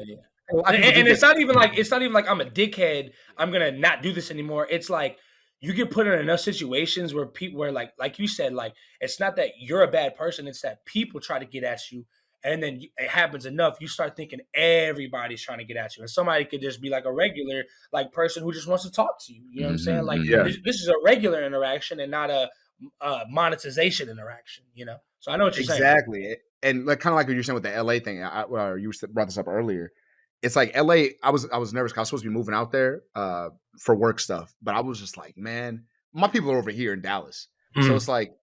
And it's not even like I'm a dickhead. I'm gonna not do this anymore. It's like, you get put in enough situations where people, like you said, like, it's not that you're a bad person. It's that people try to get at you. And then it happens enough, you start thinking everybody's trying to get at you. And somebody could just be like a regular, like, person who just wants to talk to you. You know what I'm saying? Like, this is a regular interaction and not a monetization interaction, you know? So I know what you're saying. Exactly. And, like, kind of like what you're saying with the LA thing, you brought this up earlier. It's like LA, I was nervous because I was supposed to be moving out there for work stuff. But I was just like, man, my people are over here in Dallas. So it's like,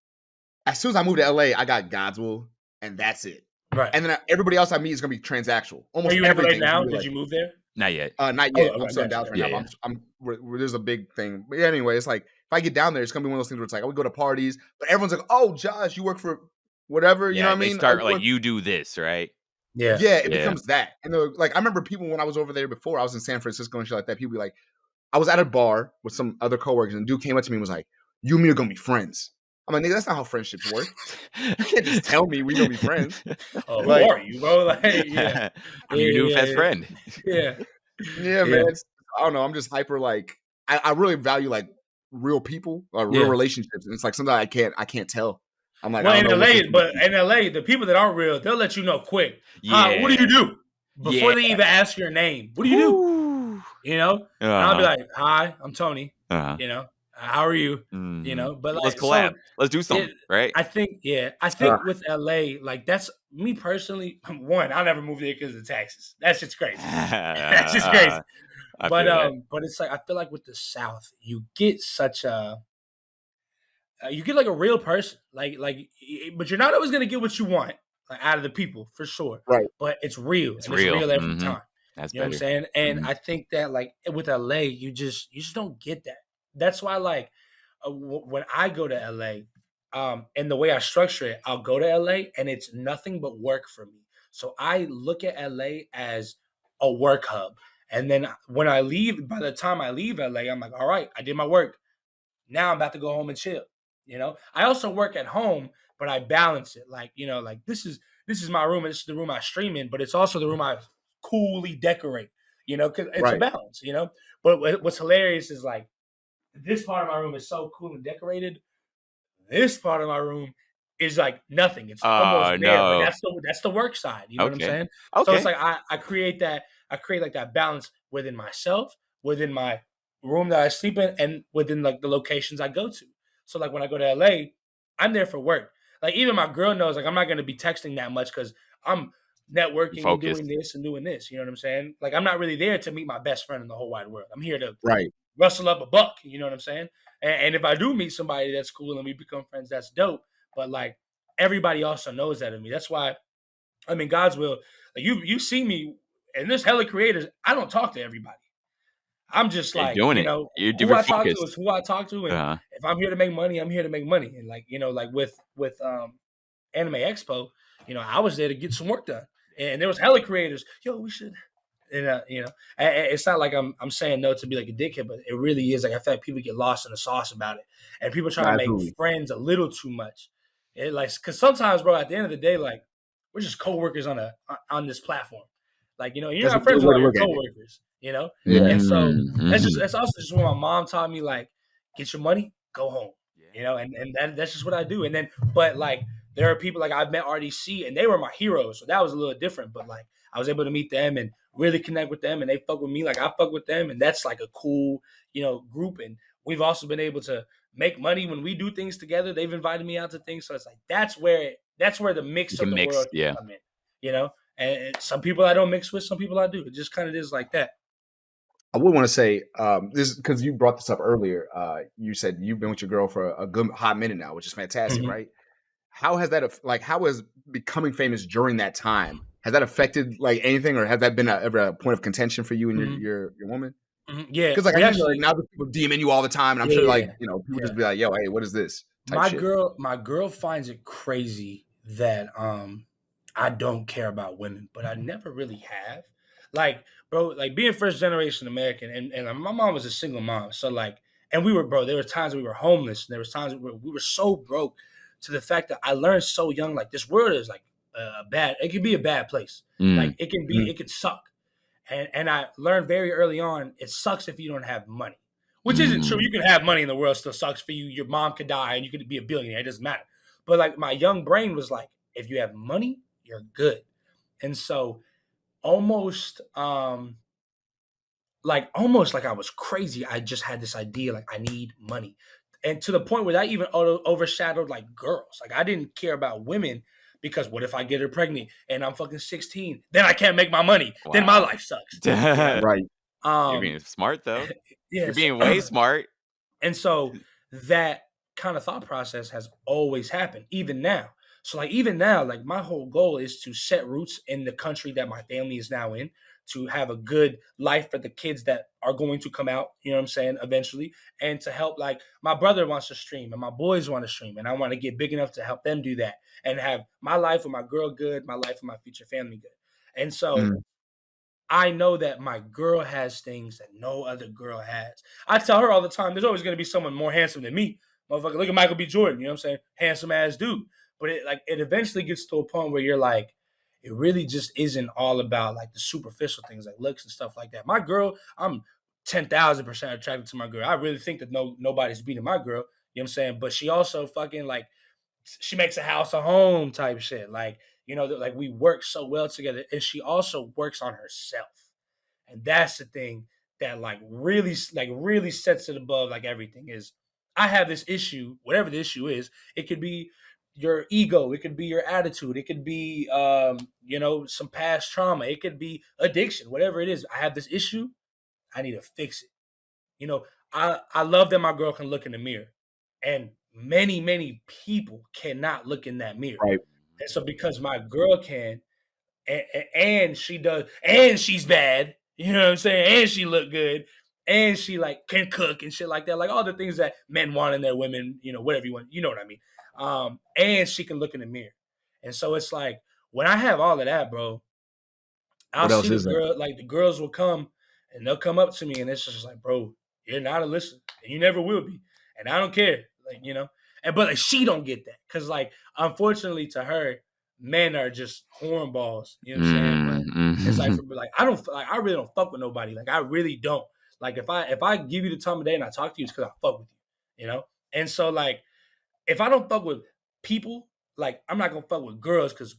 as soon as I moved to LA, I got God's will, and that's it. Right. And then everybody else I meet is going to be transactional. Almost Are you everything. Right now? Did you move there? Not yet. Not yet. I'm still in Dallas right now. There's a big thing. But anyway, it's like, if I get down there, it's going to be one of those things where it's like, I would go to parties, but everyone's like, oh, Josh, you work for whatever. You know what I mean? They start like, you do this, right? Yeah. Yeah, it becomes that. And like, I remember people when I was over there before, I was in San Francisco and shit like that. People be like, I was at a bar with some other coworkers, and a dude came up to me and was like, you and me are going to be friends. I'm like, nigga, that's not how friendships work. You can't just tell me we gonna be friends. Oh, like, who are you, bro? Like, I'm your new best friend. Yeah, man. I don't know. I'm just hyper. Like, I really value, like, real people, real relationships, and it's like something I can't tell. I'm like, well, in LA, the people that aren't real, they'll let you know quick. Yeah. What do you do before they even ask your name? What do you do? You know, and I'll be like, hi, I'm Tony. You know. How are you? You know, but like, let's collab. Let's do something, right? I think with LA, like, that's me personally. One, I'll never move there because of the taxes. That's just crazy. That's just crazy. But it's like, I feel like with the South, you get such a you get like a real person, but you're not always gonna get what you want out of the people for sure. Right. But it's real. It's and real. It's real every time. That's you know better. what I'm saying? And I think that like with LA, you just don't get that. That's why like when I go to LA, and the way I structure it, I'll go to LA and it's nothing but work for me. So I look at LA as a work hub. And then when I leave, by the time I leave LA, I'm like, all right, I did my work. Now I'm about to go home and chill. I also work at home, but I balance it. Like, like this is my room, and this is the room I stream in, but it's also the room I coolly decorate, because it's a balance, But what's hilarious is like this part of my room is so cool and decorated. This part of my room is like nothing. It's almost bare, but that's the work side. You know what I'm saying? Okay. So it's like I create like that balance within myself, within my room that I sleep in, and within like the locations I go to. So like when I go to LA, I'm there for work. Like even my girl knows like I'm not gonna be texting that much because I'm networking and doing this and doing this. You know what I'm saying? Like I'm not really there to meet my best friend in the whole wide world. I'm here to rustle up a buck. You know what I'm saying? And if I do meet somebody that's cool and we become friends, that's dope. But like everybody also knows that of me. That's why, I mean, God's will. Like you see me, and there's hella creators. I don't talk to everybody. I'm just like, You're who I talk to is who I talk to. And if I'm here to make money, I'm here to make money. And like, like with Anime Expo, I was there to get some work done. And there was hella creators. Yo, we should. And it's not like I'm saying no to be like a dickhead, but it really is like I feel like people get lost in the sauce about it, and people try to make friends a little too much. Because sometimes, bro, at the end of the day, like we're just coworkers on this platform. Like you're not friends with all your coworkers. And so that's also just what my mom taught me. Like, get your money, go home. And that's just what I do. And then, but like there are people like I've met RDC, and they were my heroes, so that was a little different. But like I was able to meet them and really connect with them, and they fuck with me like I fuck with them, and that's like a cool, group. And we've also been able to make money when we do things together. They've invited me out to things, so it's like that's where the mix of the world can come in, And some people I don't mix with, some people I do. It just kind of is like that. I would want to say this because you brought this up earlier. You said you've been with your girl for a good hot minute now, which is fantastic, right? How has that how has becoming famous during that time, has that affected like anything, or has that been ever a point of contention for you and your woman? Yeah, because like I know like now people DMing you all the time, and I'm sure like people just be like, "Yo, hey, what is this?" My girl finds it crazy that I don't care about women, but I never really have. Like, bro, like being first generation American, and my mom was a single mom, so like, and there were times we were homeless, and there was times we were so broke, to the fact that I learned so young, like this world is like it can be a bad place. Like it can suck. And I learned very early on, it sucks if you don't have money, which isn't true. You can have money in the world, still sucks for you. Your mom could die and you could be a billionaire. It doesn't matter. But like my young brain was like, if you have money, you're good. And so almost like I was crazy. I just had this idea, like I need money. And to the point where that even overshadowed like girls. Like I didn't care about women because what if I get her pregnant and I'm fucking 16? Then I can't make my money. Wow. Then my life sucks. Right. You're being smart though. You're being way smart. And so that kind of thought process has always happened, even now. So like even now, like my whole goal is to set roots in the country that my family is now in, to have a good life for the kids that are going to come out, you know what I'm saying, eventually, and to help, like my brother wants to stream and my boys want to stream, and I want to get big enough to help them do that and have my life with my girl good, my life with my future family good. And so I know that my girl has things that no other girl has. I tell her all the time, there's always going to be someone more handsome than me. Motherfucker, look at Michael B. Jordan, you know what I'm saying? Handsome ass dude. But it eventually gets to a point where you're like, it really just isn't all about like the superficial things like looks and stuff like that. My girl, I'm 10,000% attracted to my girl. I really think that nobody's beating my girl, you know what I'm saying? But she also fucking like, she makes a house a home type shit. Like, like we work so well together, and she also works on herself. And that's the thing that really sets it above like everything is. I have this issue, whatever the issue is. It could be your ego, it could be your attitude, it could be some past trauma, it could be addiction, whatever it is. I have this issue, I need to fix it. I love that my girl can look in the mirror and many people cannot look in that mirror. Right. And so because my girl can, and she does, and she's bad, you know what I'm saying? And she look good, and she like can cook and shit like that, like all the things that men want in their women, you know, whatever you want, you know what I mean? And she can look in the mirror. And so it's like when I have all of that, bro, I'll see the girl, like the girls will come and they'll come up to me and it's just like, bro, you're not a listener and you never will be. And I don't care. Like, you know, and but like she don't get that. Cause like unfortunately to her, men are just hornballs. You know what I'm saying? But it's like I really don't fuck with nobody. Like I really don't. Like if I give you the time of day and I talk to you, it's because I fuck with you. You know? And so like if I don't fuck with people, like I'm not gonna fuck with girls because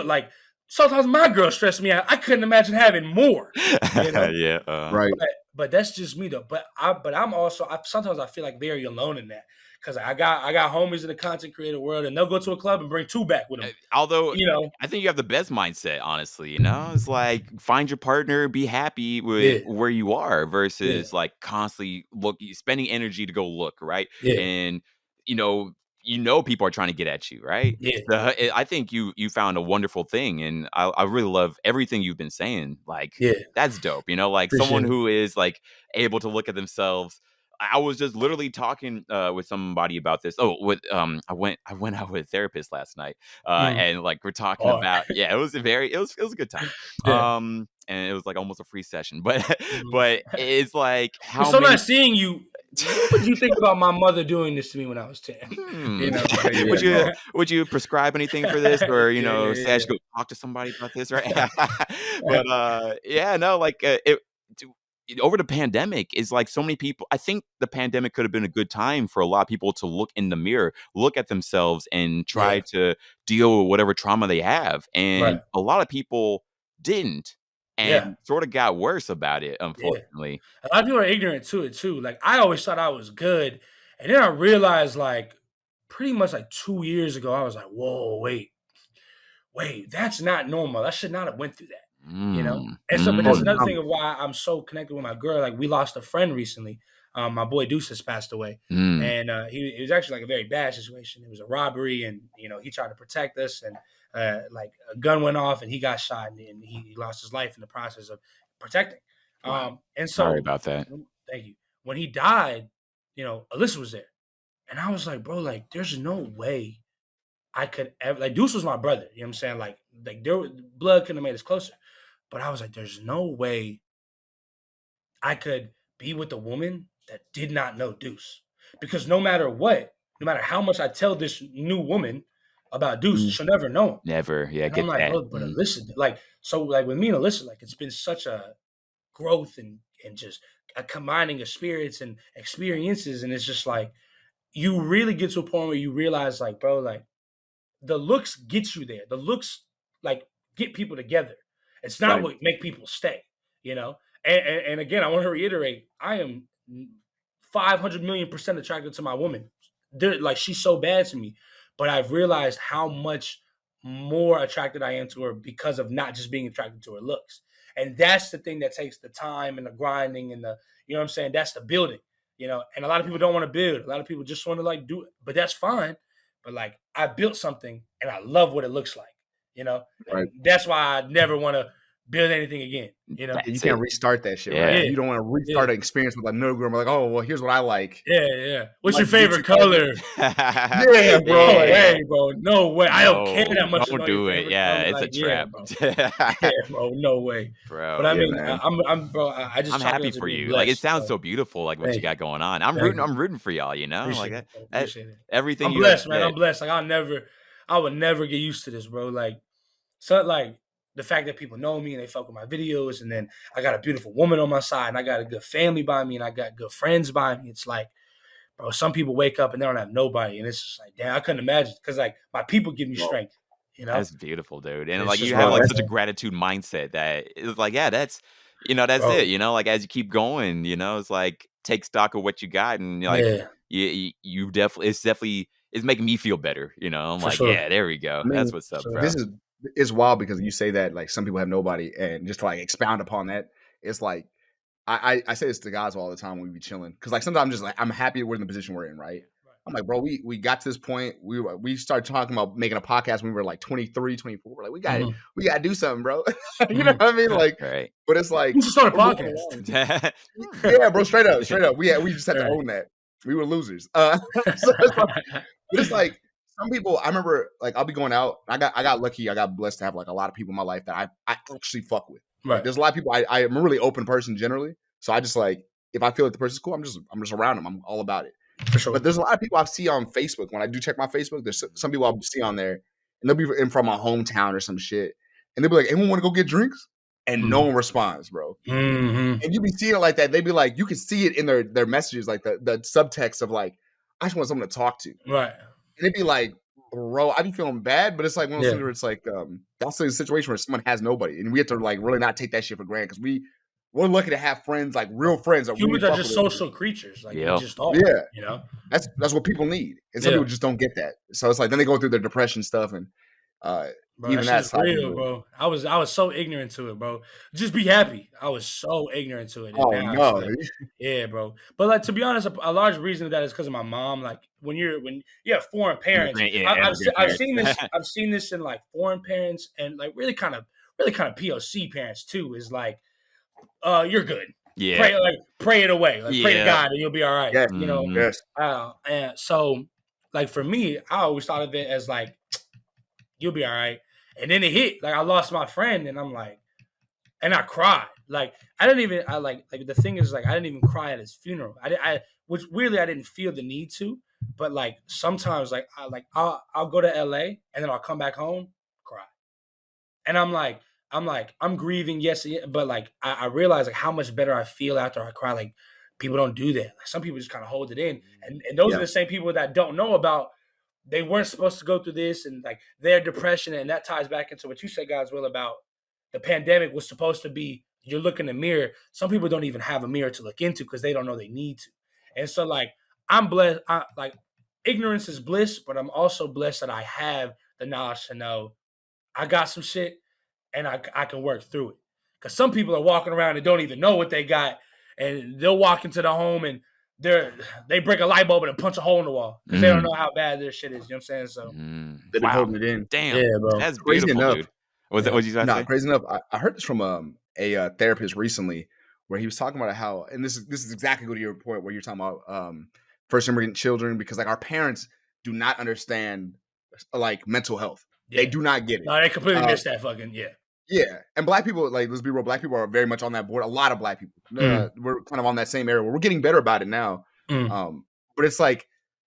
like sometimes my girl stress me out. I couldn't imagine having more. You know? Yeah. Right. But that's just me though. But I'm also sometimes I feel like very alone in that. Because I got homies in the content creator world and they'll go to a club and bring 2 back with them. Although, you know, I think you have the best mindset, honestly. You know, it's like find your partner, be happy with where you are versus like constantly spending energy to go look, right? Yeah. And you know people are trying to get at you, right? Yeah. I think you found a wonderful thing, and I really love everything you've been saying. Like, that's dope. You know, like someone who is like able to look at themselves. I was just literally talking with somebody about this. I went out with a therapist last night, and like we're talking about it was a good time. And it was like almost a free session, but it's like how so many. Not seeing you. What would you think about my mother doing this to me when I was 10? You know, would you prescribe anything for this, or say I should go talk to somebody about this, right? But over the pandemic is like so many people. I think the pandemic could have been a good time for a lot of people to look in the mirror, look at themselves, and try to deal with whatever trauma they have. And a lot of people didn't, and sort of got worse about it, unfortunately. A lot of people are ignorant to it too. Like I always thought I was good, and then I realized like pretty much like 2 years ago, I was like, whoa, wait, that's not normal. I should not have went through that. You know, and so, but that's another thing of why I'm so connected with my girl. Like, we lost a friend recently. My boy Deuce has passed away, and it was actually like a very bad situation. It was a robbery, and he tried to protect us, and like a gun went off, and he got shot, and he lost his life in the process of protecting. Wow. And so, sorry about that. Thank you. When he died, Alyssa was there, and I was like, bro, like, there's no way I could ever, like, Deuce was my brother. You know what I'm saying? Like blood couldn't have made us closer. But I was like, there's no way I could be with a woman that did not know Deuce. Because no matter what, no matter how much I tell this new woman about Deuce, she'll never know him. Never. Yeah, and I'm like, oh, but Alyssa, like, so like with me and Alyssa, like it's been such a growth and just a combining of spirits and experiences. And it's just like, you really get to a point where you realize like, bro, like the looks get you there. The looks like get people together. It's not what make people stay, And again, I want to reiterate, I am 500 million% attracted to my woman. Like she's so bad to me, but I've realized how much more attracted I am to her because of not just being attracted to her looks. And that's the thing that takes the time and the grinding and the, what I'm saying? That's the building, and a lot of people don't want to build. A lot of people just want to like do it, but that's fine. But like I built something and I love what it looks like. That's why I never want to build anything again. You can't restart that shit, right? You don't want to restart an experience with another girl. Like, oh, well, here's what I like. Yeah. What's your favorite color? Yeah, bro. Hey, bro, no way. I don't care that much. Don't do it. Yeah, it's a trap. Yeah, bro, no way, bro. But I mean, I'm happy for you. Like, it sounds so beautiful. Like what you got going on. I'm rooting for y'all. Appreciate it. Everything. I'm blessed, man. I'm blessed. Like I would never get used to this, bro. Like, so like the fact that people know me and they fuck with my videos, and then I got a beautiful woman on my side, and I got a good family by me, and I got good friends by me. It's like, bro, some people wake up and they don't have nobody, and it's just like, damn, I couldn't imagine, because like my people give me strength. That's beautiful, dude. And like you have like such a gratitude mindset that it's like, yeah, that's that's it. Like as you keep going, it's like take stock of what you got, and like you definitely it's making me feel better. I'm like, yeah, there we go. That's what's up, bro. It's wild because you say that like some people have nobody, and just to like expound upon that, it's like I say this to guys all the time when we be chilling, because like sometimes I'm just like, I'm happy we're in the position we're in, right? I'm like, bro, we got to this point. We started talking about making a podcast when we were like 23, 24. We're like, we got to do something, bro. You know what I mean? Like, right. But it's like we should start a podcast. Yeah, bro, straight up. We just had to own that. We were losers. So it's like some people. I remember, like, I'll be going out. I got lucky. I got blessed to have like a lot of people in my life that I actually fuck with. Right. Like, there's a lot of people. I'm a really open person generally, so I just like if I feel like the person's cool, I'm just around them. I'm all about it. For sure. But there's a lot of people I see on Facebook. When I do check my Facebook, there's some people I'll see on there, and they'll be from my hometown or some shit, and they'll be like, "Anyone want to go get drinks?" And no one responds, bro. And you be seeing it like that. They be like, you can see it in their messages, like the subtext of like, I just want someone to talk to. Right. And it'd be like, bro, I be feeling bad, but it's like one of those things where it's like, that's a situation where someone has nobody. And we have to like really not take that shit for granted because we're lucky to have friends, like real friends. Humans are just social creatures. Like, we just are. Yeah. You know? That's what people need. And some people just don't get that. So it's like, then they go through their depression stuff and, bro, even that's real, bro. I was so ignorant to it, bro. Just be happy. I was so ignorant to it. Oh no, like, yeah, bro. But like, to be honest, a large reason of that is because of my mom. Like, when you have foreign parents, I've seen this in like foreign parents and like really kind of POC parents too. Is like, you're good. Yeah. Pray it away. Like, pray to God and you'll be all right. Yes. You know. Yes. And so, like, for me, I always thought of it as like, you'll be all right. And then it hit. Like, I lost my friend, and I'm like, and I cried. Like, the thing is, like, I didn't even cry at his funeral. Which weirdly I didn't feel the need to. But like sometimes, like I'll go to LA and then I'll come back home, cry. And I'm grieving, yes, but like I realize like how much better I feel after I cry. Like, people don't do that. Like, some people just kind of hold it in, and those are the same people that don't know about. They weren't supposed to go through this, and like their depression, and that ties back into what you said, Godswill, about the pandemic was supposed to be. You look in the mirror. Some people don't even have a mirror to look into because they don't know they need to. And so, like, I'm blessed. Like, ignorance is bliss, but I'm also blessed that I have the knowledge to know I got some shit and I can work through it. Because some people are walking around and don't even know what they got, and they'll walk into the home and they break a light bulb and punch a hole in the wall because they don't know how bad their shit is. You know what I'm saying? So they've been holding it in. Damn, yeah, bro. That's crazy enough. Dude. What you guys say? Crazy enough. I heard this from a therapist recently where he was talking about how, and this is exactly to your point where you're talking about first immigrant children, because like our parents do not understand like mental health. They do not get it. No, they completely miss that fucking Yeah, and black people, like, let's be real, black people are very much on that board. A lot of black people, we're kind of on that same area where we're getting better about it now. But it's like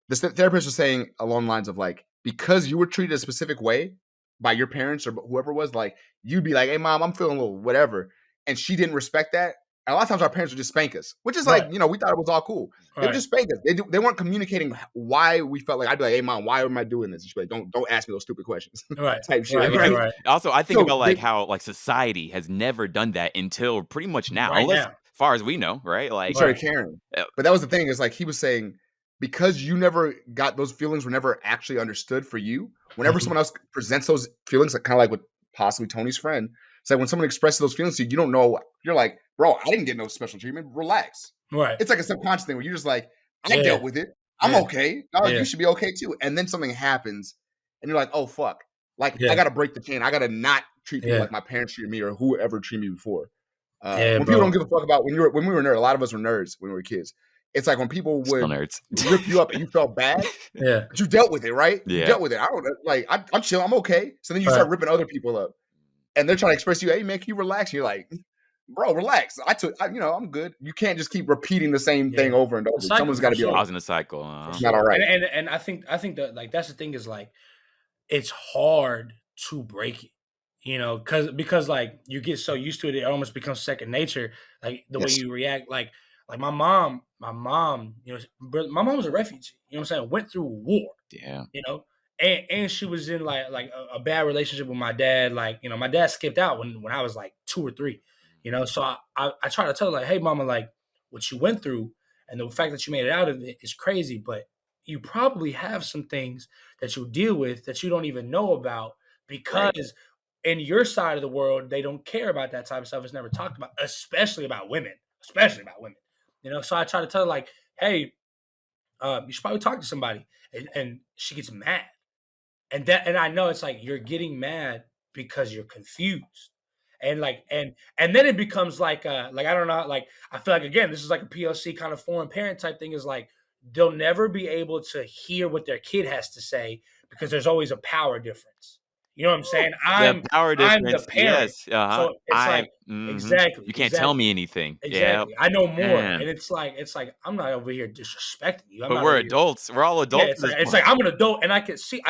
the therapist was saying along the lines of like, because you were treated a specific way by your parents or whoever it was, like, you'd be like, "Hey, mom, I'm feeling a little whatever," and she didn't respect that. And a lot of times our parents would just spank us, which is like, we thought it was all cool. They would just spank us. They weren't communicating why we felt like. I'd be like, "Hey, mom, why am I doing this?" And she'd be like, "Don't ask me those stupid questions." Right. Type shit. Right. Also, I think about like how like society has never done that until pretty much now, as far as we know, right? Like, started caring. But that was the thing, is like he was saying, because you never got those feelings, were never actually understood for you. Whenever someone else presents those feelings, like kind of like with possibly Tony's friend, it's like when someone expresses those feelings to you, you don't know. You're like, "Bro, I didn't get no special treatment. Relax." Right. It's like a subconscious thing where you're just like, "I dealt with it. I'm okay. No, you should be okay too." And then something happens, and you're like, "Oh fuck!" Like, I gotta break the chain. I gotta not treat people like my parents treated me or whoever treated me before. When people don't give a fuck about when we were nerds, a lot of us were nerds when we were kids. It's like when people would rip you up and you felt bad, but you dealt with it, right? You dealt with it. I don't like. I'm chill. I'm okay. So then you start ripping other people up, and they're trying to express to you, "Hey man, can you relax?" And you're like, "Bro, relax. I'm good." You can't just keep repeating the same thing over and over. Someone's got to be causing a cycle. It's not all right. And I think that, like, that's the thing, is like, it's hard to break it, because like you get so used to it, it almost becomes second nature. Like the way you react, like my mom, my mom was a refugee. You know what I'm saying? Went through war. Yeah. And she was in like a bad relationship with my dad. Like, my dad skipped out when I was like 2 or 3. So I try to tell her, like, "Hey, mama, like, what you went through and the fact that you made it out of it is crazy, but you probably have some things that you deal with that you don't even know about, because in your side of the world, they don't care about that type of stuff. It's never talked about, especially about women. So I try to tell her, like, hey, you should probably talk to somebody. And she gets mad. And I know it's like you're getting mad because you're confused. And then it becomes like I don't know, like I feel like again, this is like a POC kind of foreign parent type thing, is like they'll never be able to hear what their kid has to say because there's always a power difference. You know what I'm saying? The power I'm the difference, parent. yes. So it's like exactly. You can't tell me anything. Exactly. I know more. Man. And it's like I'm not over here disrespecting you. But we're adults. We're all adults. Yeah, it's like I'm an adult and I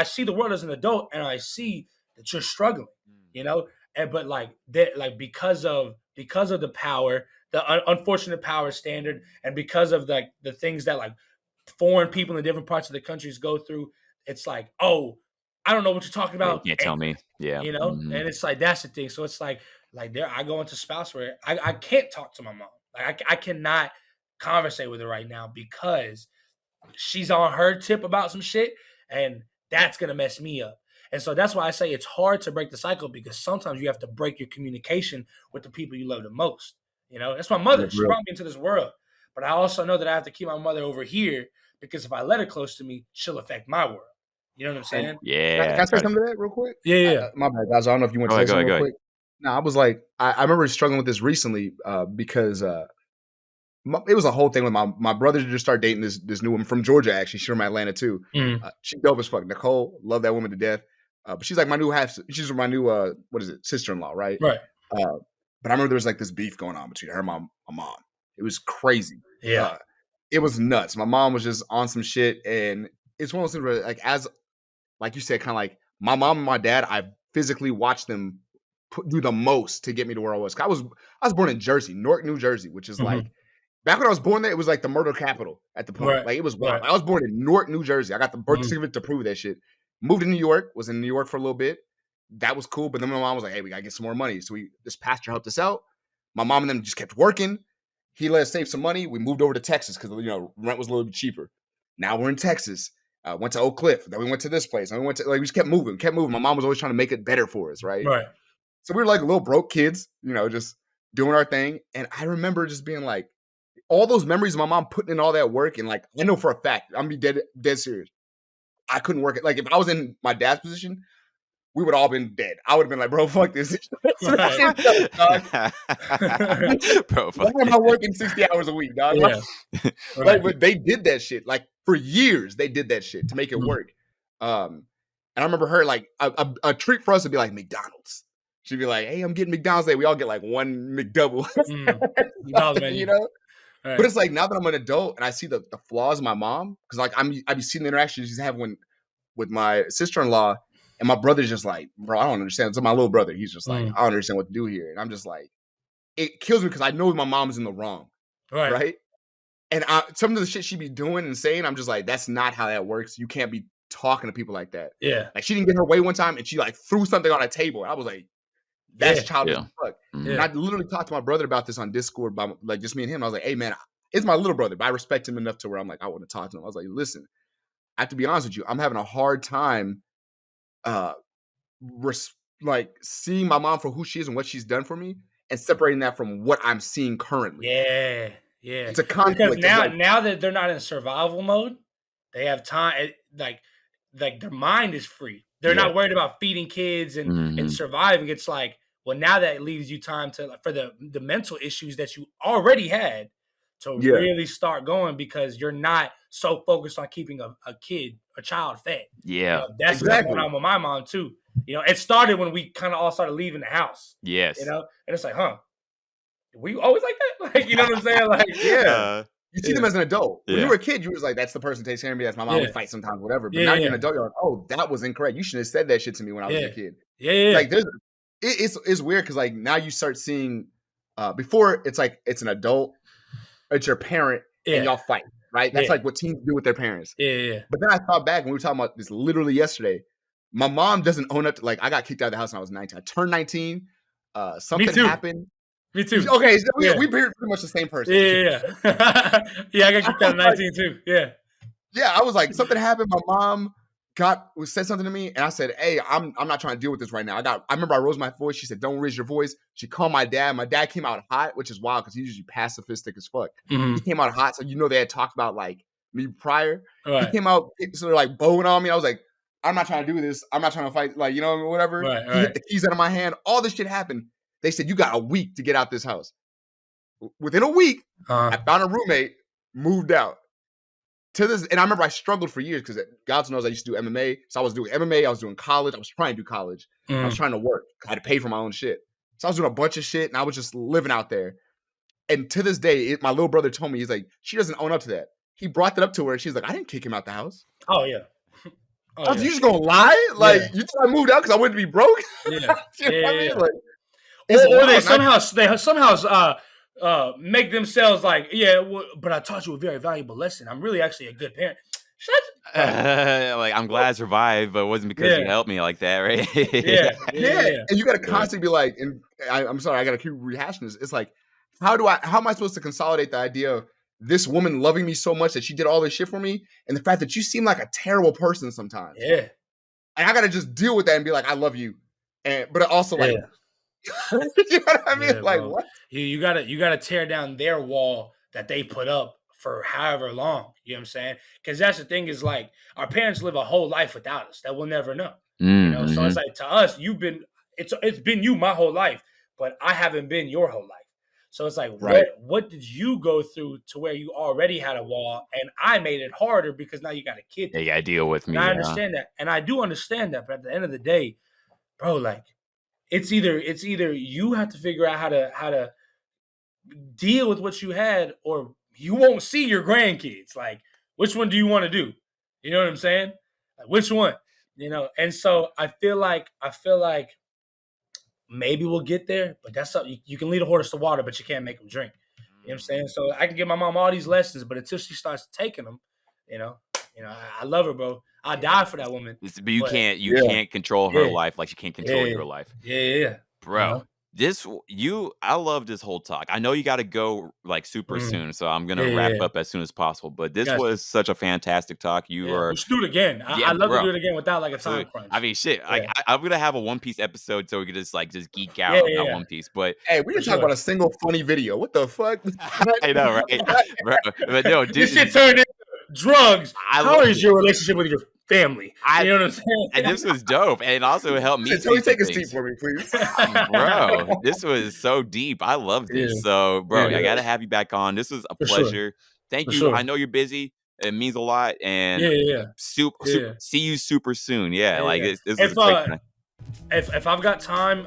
see the world as an adult and I see that you're struggling, you know? But like that, like because of the power, the unfortunate power standard, and because of the things that like foreign people in different parts of the countries go through, it's like, oh, I don't know what you're talking about. You can't tell me. Yeah. You know? And it's like that's the thing. So it's like there I go into spouse where I can't talk to my mom. Like I cannot conversate with her right now because she's on her tip about some shit, and that's gonna mess me up. And so that's why I say it's hard to break the cycle, because sometimes you have to break your communication with the people you love the most. You know, that's my mother. She brought me into this world. But I also know that I have to keep my mother over here, because if I let her close to me, she'll affect my world. You know what I'm saying? Yeah. Can I say something to that real quick? Yeah. My bad, guys. I don't know if you want to say something real quick. No, I was like, I remember struggling with this recently because it was a whole thing with my brother just started dating this new woman from Georgia, actually. She's from Atlanta too. She's dope as fuck. Nicole, love that woman to death. But she's like my new she's my new sister-in-law, right? Right. But I remember there was like this beef going on between her and my mom. It was crazy. Yeah. It was nuts. My mom was just on some shit, and it's one of those things where like you said, kind of like my mom and my dad, I physically watched them do the most to get me to where I was. I was born in Jersey, Newark, New Jersey, which is like, back when I was born there, it was like the murder capital at the point. Right. Like it was wild. Right. I was born in Newark, New Jersey. I got the birth certificate to prove that shit. Moved to New York, was in New York for a little bit. That was cool. But then my mom was like, hey, we gotta get some more money. So this pastor helped us out. My mom and them just kept working. He let us save some money. We moved over to Texas because rent was a little bit cheaper. Now we're in Texas. Went to Oak Cliff. Then we went to this place. And we we just kept moving. My mom was always trying to make it better for us, right? Right. So we were like little broke kids, just doing our thing. And I remember just being like, all those memories of my mom putting in all that work, and like I know for a fact, I'm gonna be dead serious. I couldn't work it. Like if I was in my dad's position, we would all been dead. I would have been like, bro, fuck this. Right. Bro, fuck why am I working 60 hours a week, dog? Yeah. Like, but they did that shit. Like for years, they did that shit to make it work. And I remember her like a treat for us would be like McDonald's. She'd be like, hey, I'm getting McDonald's today. We all get like one McDouble. You know? Right. But it's like now that I'm an adult and I see the flaws of my mom, because like I be seeing the interactions she's having with my sister-in-law, and my brother's just like, bro, I don't understand. So my little brother, he's just like, I don't understand what to do here. And I'm just like, it kills me because I know my mom is in the wrong. Right? And some of the shit she be doing and saying, I'm just like, that's not how that works. You can't be talking to people like that. Yeah. Like she didn't get her way one time and she like threw something on a table. And I was like, that's childish as fuck. Yeah. And I literally talked to my brother about this on Discord, by like just me and him. I was like, hey man, it's my little brother, but I respect him enough to where I'm like, I want to talk to him. I was like, listen, I have to be honest with you. I'm having a hard time like seeing my mom for who she is and what she's done for me, and separating that from what I'm seeing currently. Yeah. It's a conflict. Because now that they're not in survival mode, they have time. Like their mind is free. They're not worried about feeding kids and surviving. It's like, well, now that leaves you time for the mental issues that you already had to really start going, because you're not so focused on keeping a child fed. Yeah. That's what's going on with my mom too. It started when we kind of all started leaving the house. Yes. And it's like, we always like that? Like, you know what I'm saying? Like, you see them as an adult. When you were a kid, you was like, that's the person who takes care of me. That's my mom. We fight sometimes, whatever. But now you're an adult. You're like, oh, that was incorrect. You shouldn't have said that shit to me when I was a kid. Yeah. Like it's weird because like now you start seeing before it's like it's an adult, it's your parent, and y'all fight, right? That's like what teens do with their parents. Yeah. But then I thought back when we were talking about this literally yesterday. My mom doesn't own up to, like, I got kicked out of the house when I was 19. I turned 19. Something happened. Me too. Okay, so we pretty much the same person. Yeah. Yeah, I got kicked out at 19 too. Yeah. Yeah, I was like, something happened. My mom said something to me, and I said, hey, I'm not trying to deal with this right now. I remember I raised my voice. She said, don't raise your voice. She called my dad. My dad came out hot, which is wild because he's usually pacifistic as fuck. He came out hot, so they had talked about like me prior. Right. He came out sort of like bowing on me. I was like, I'm not trying to do this. I'm not trying to fight. Like, you know, whatever. Right, he hit the keys out of my hand. All this shit happened. They said, you got a week to get out this house. Within a week, I found a roommate, moved out. To this, and I remember I struggled for years because God knows I used to do MMA. So I was doing MMA, I was doing college, I was trying to do college. I was trying to work. I had to pay for my own shit. So I was doing a bunch of shit and I was just living out there. And to this day, my little brother told me, he's like, she doesn't own up to that. He brought that up to her and she's like, I didn't kick him out the house. Oh, yeah. I was, you just gonna lie? Like, you thought I moved out because I wanted to be broke? Yeah. You know what I mean? Like, or they somehow make themselves like, but I taught you a very valuable lesson. I'm really actually a good parent. Like, I'm glad I survived, but it wasn't because you helped me like that, right? Yeah. And you gotta constantly be like, and I'm sorry, I gotta keep rehashing this. It's like, how am I supposed to consolidate the idea of this woman loving me so much that she did all this shit for me, and the fact that you seem like a terrible person sometimes? Yeah. And I gotta just deal with that and be like, I love you, but also like, you know what I mean? Like, bro. what? You gotta tear down their wall that they put up for however long. You know what I'm saying? Because that's the thing is like our parents live a whole life without us that we'll never know. You know, so it's like to us, it's been you my whole life, but I haven't been your whole life. So it's like, what did you go through to where you already had a wall, and I made it harder because now you got a kid. Yeah, you gotta deal with me. And I understand that, and I do understand that, but at the end of the day, bro, like. It's either you have to figure out how to deal with what you had, or you won't see your grandkids. Like, which one do you want to do? You know what I'm saying? Like, which one? You know, and so I feel like maybe we'll get there, but that's something you can lead a horse to water, but you can't make them drink. You know what I'm saying? So I can give my mom all these lessons, but until she starts taking them, you know, I love her, bro. I die for that woman. But you can't control her life like you can't control your life. Yeah. Bro. I love this whole talk. I know you got to go like super soon, so I'm gonna wrap up as soon as possible. But this was such a fantastic talk. We should do it again. I'd love to do it again without like a time crunch. I mean, shit. I'm gonna have a One Piece episode so we can just geek out about One Piece. But hey, we can talk about a single funny video. What the fuck? I know, right? Bro, but no, dude, this shit turned into drugs. How is your relationship with your family? You know what I'm saying? And this was dope, and it also helped me. Tony, take a seat for me, please. Bro, this was so deep. I loved this. So, bro, I gotta have you back on. This was a pleasure. Thank you. I know you're busy. It means a lot. And see you super soon. This is a great time. If I've got time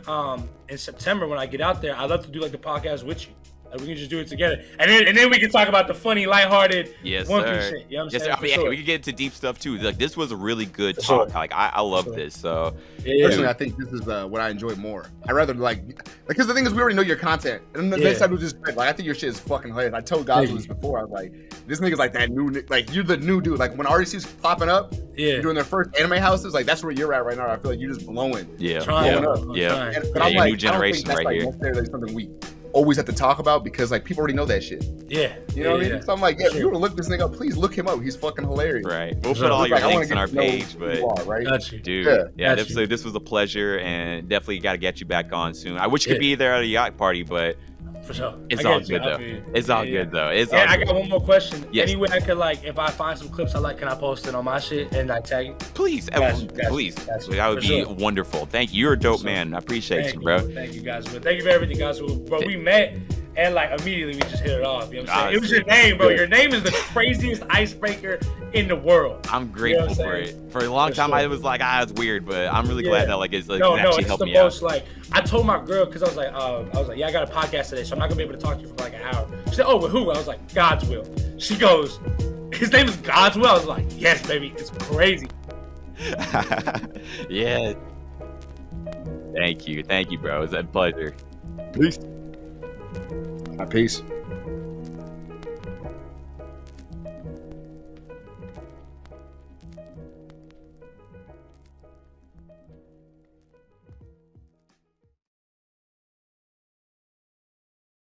in September when I get out there, I'd love to do like the podcast with you. Like, we can just do it together, and then we can talk about the funny, lighthearted One Piece shit. You know what I'm saying? We can get into deep stuff too. Like, this was a really good talk. Like, I love this. So personally, I think this is what I enjoy more. I rather because the thing is, we already know your content, and the next time we just like, I think your shit is fucking hilarious. I told Godzilla this before. I was like, this nigga's like that new, like you're the new dude. Like when RDC's popping up, doing their first anime houses, like that's where you're at right now. I feel like you're just blowing, blowing up. But I'm like, new generation I don't think that's right here. Necessarily something we always have to talk about because like people already know that shit. You know what I mean? So I'm like, if you want to look this nigga up, please look him up. He's fucking hilarious. Right. We'll put all your links on our page, but dude, this was a pleasure, and definitely got to get you back on soon. I wish you could be there at a yacht party, but for sure. It's all good though. It's all good though. I got one more question. Any way I could if I find some clips I like, can I post it on my shit and tag it? Please, please. That would be wonderful. Thank you. You're a dope man. I appreciate you, bro. Thank you guys. Thank you for everything, guys. Bro, we met and immediately we just hit it off. You know what I'm saying? It was your name, bro. Your name is the craziest icebreaker in the world. I'm grateful for it. For a long time, I was like, it's weird, but I'm really glad that it's actually helped me out. I told my girl because I was like, I got a podcast today, so I'm not gonna be able to talk to you for an hour. She said, with who? I was like, God's Will. She goes, his name is God's Will. I was like, yes, baby, it's crazy. Yeah. Thank you, bro. It was a pleasure. Peace. Peace.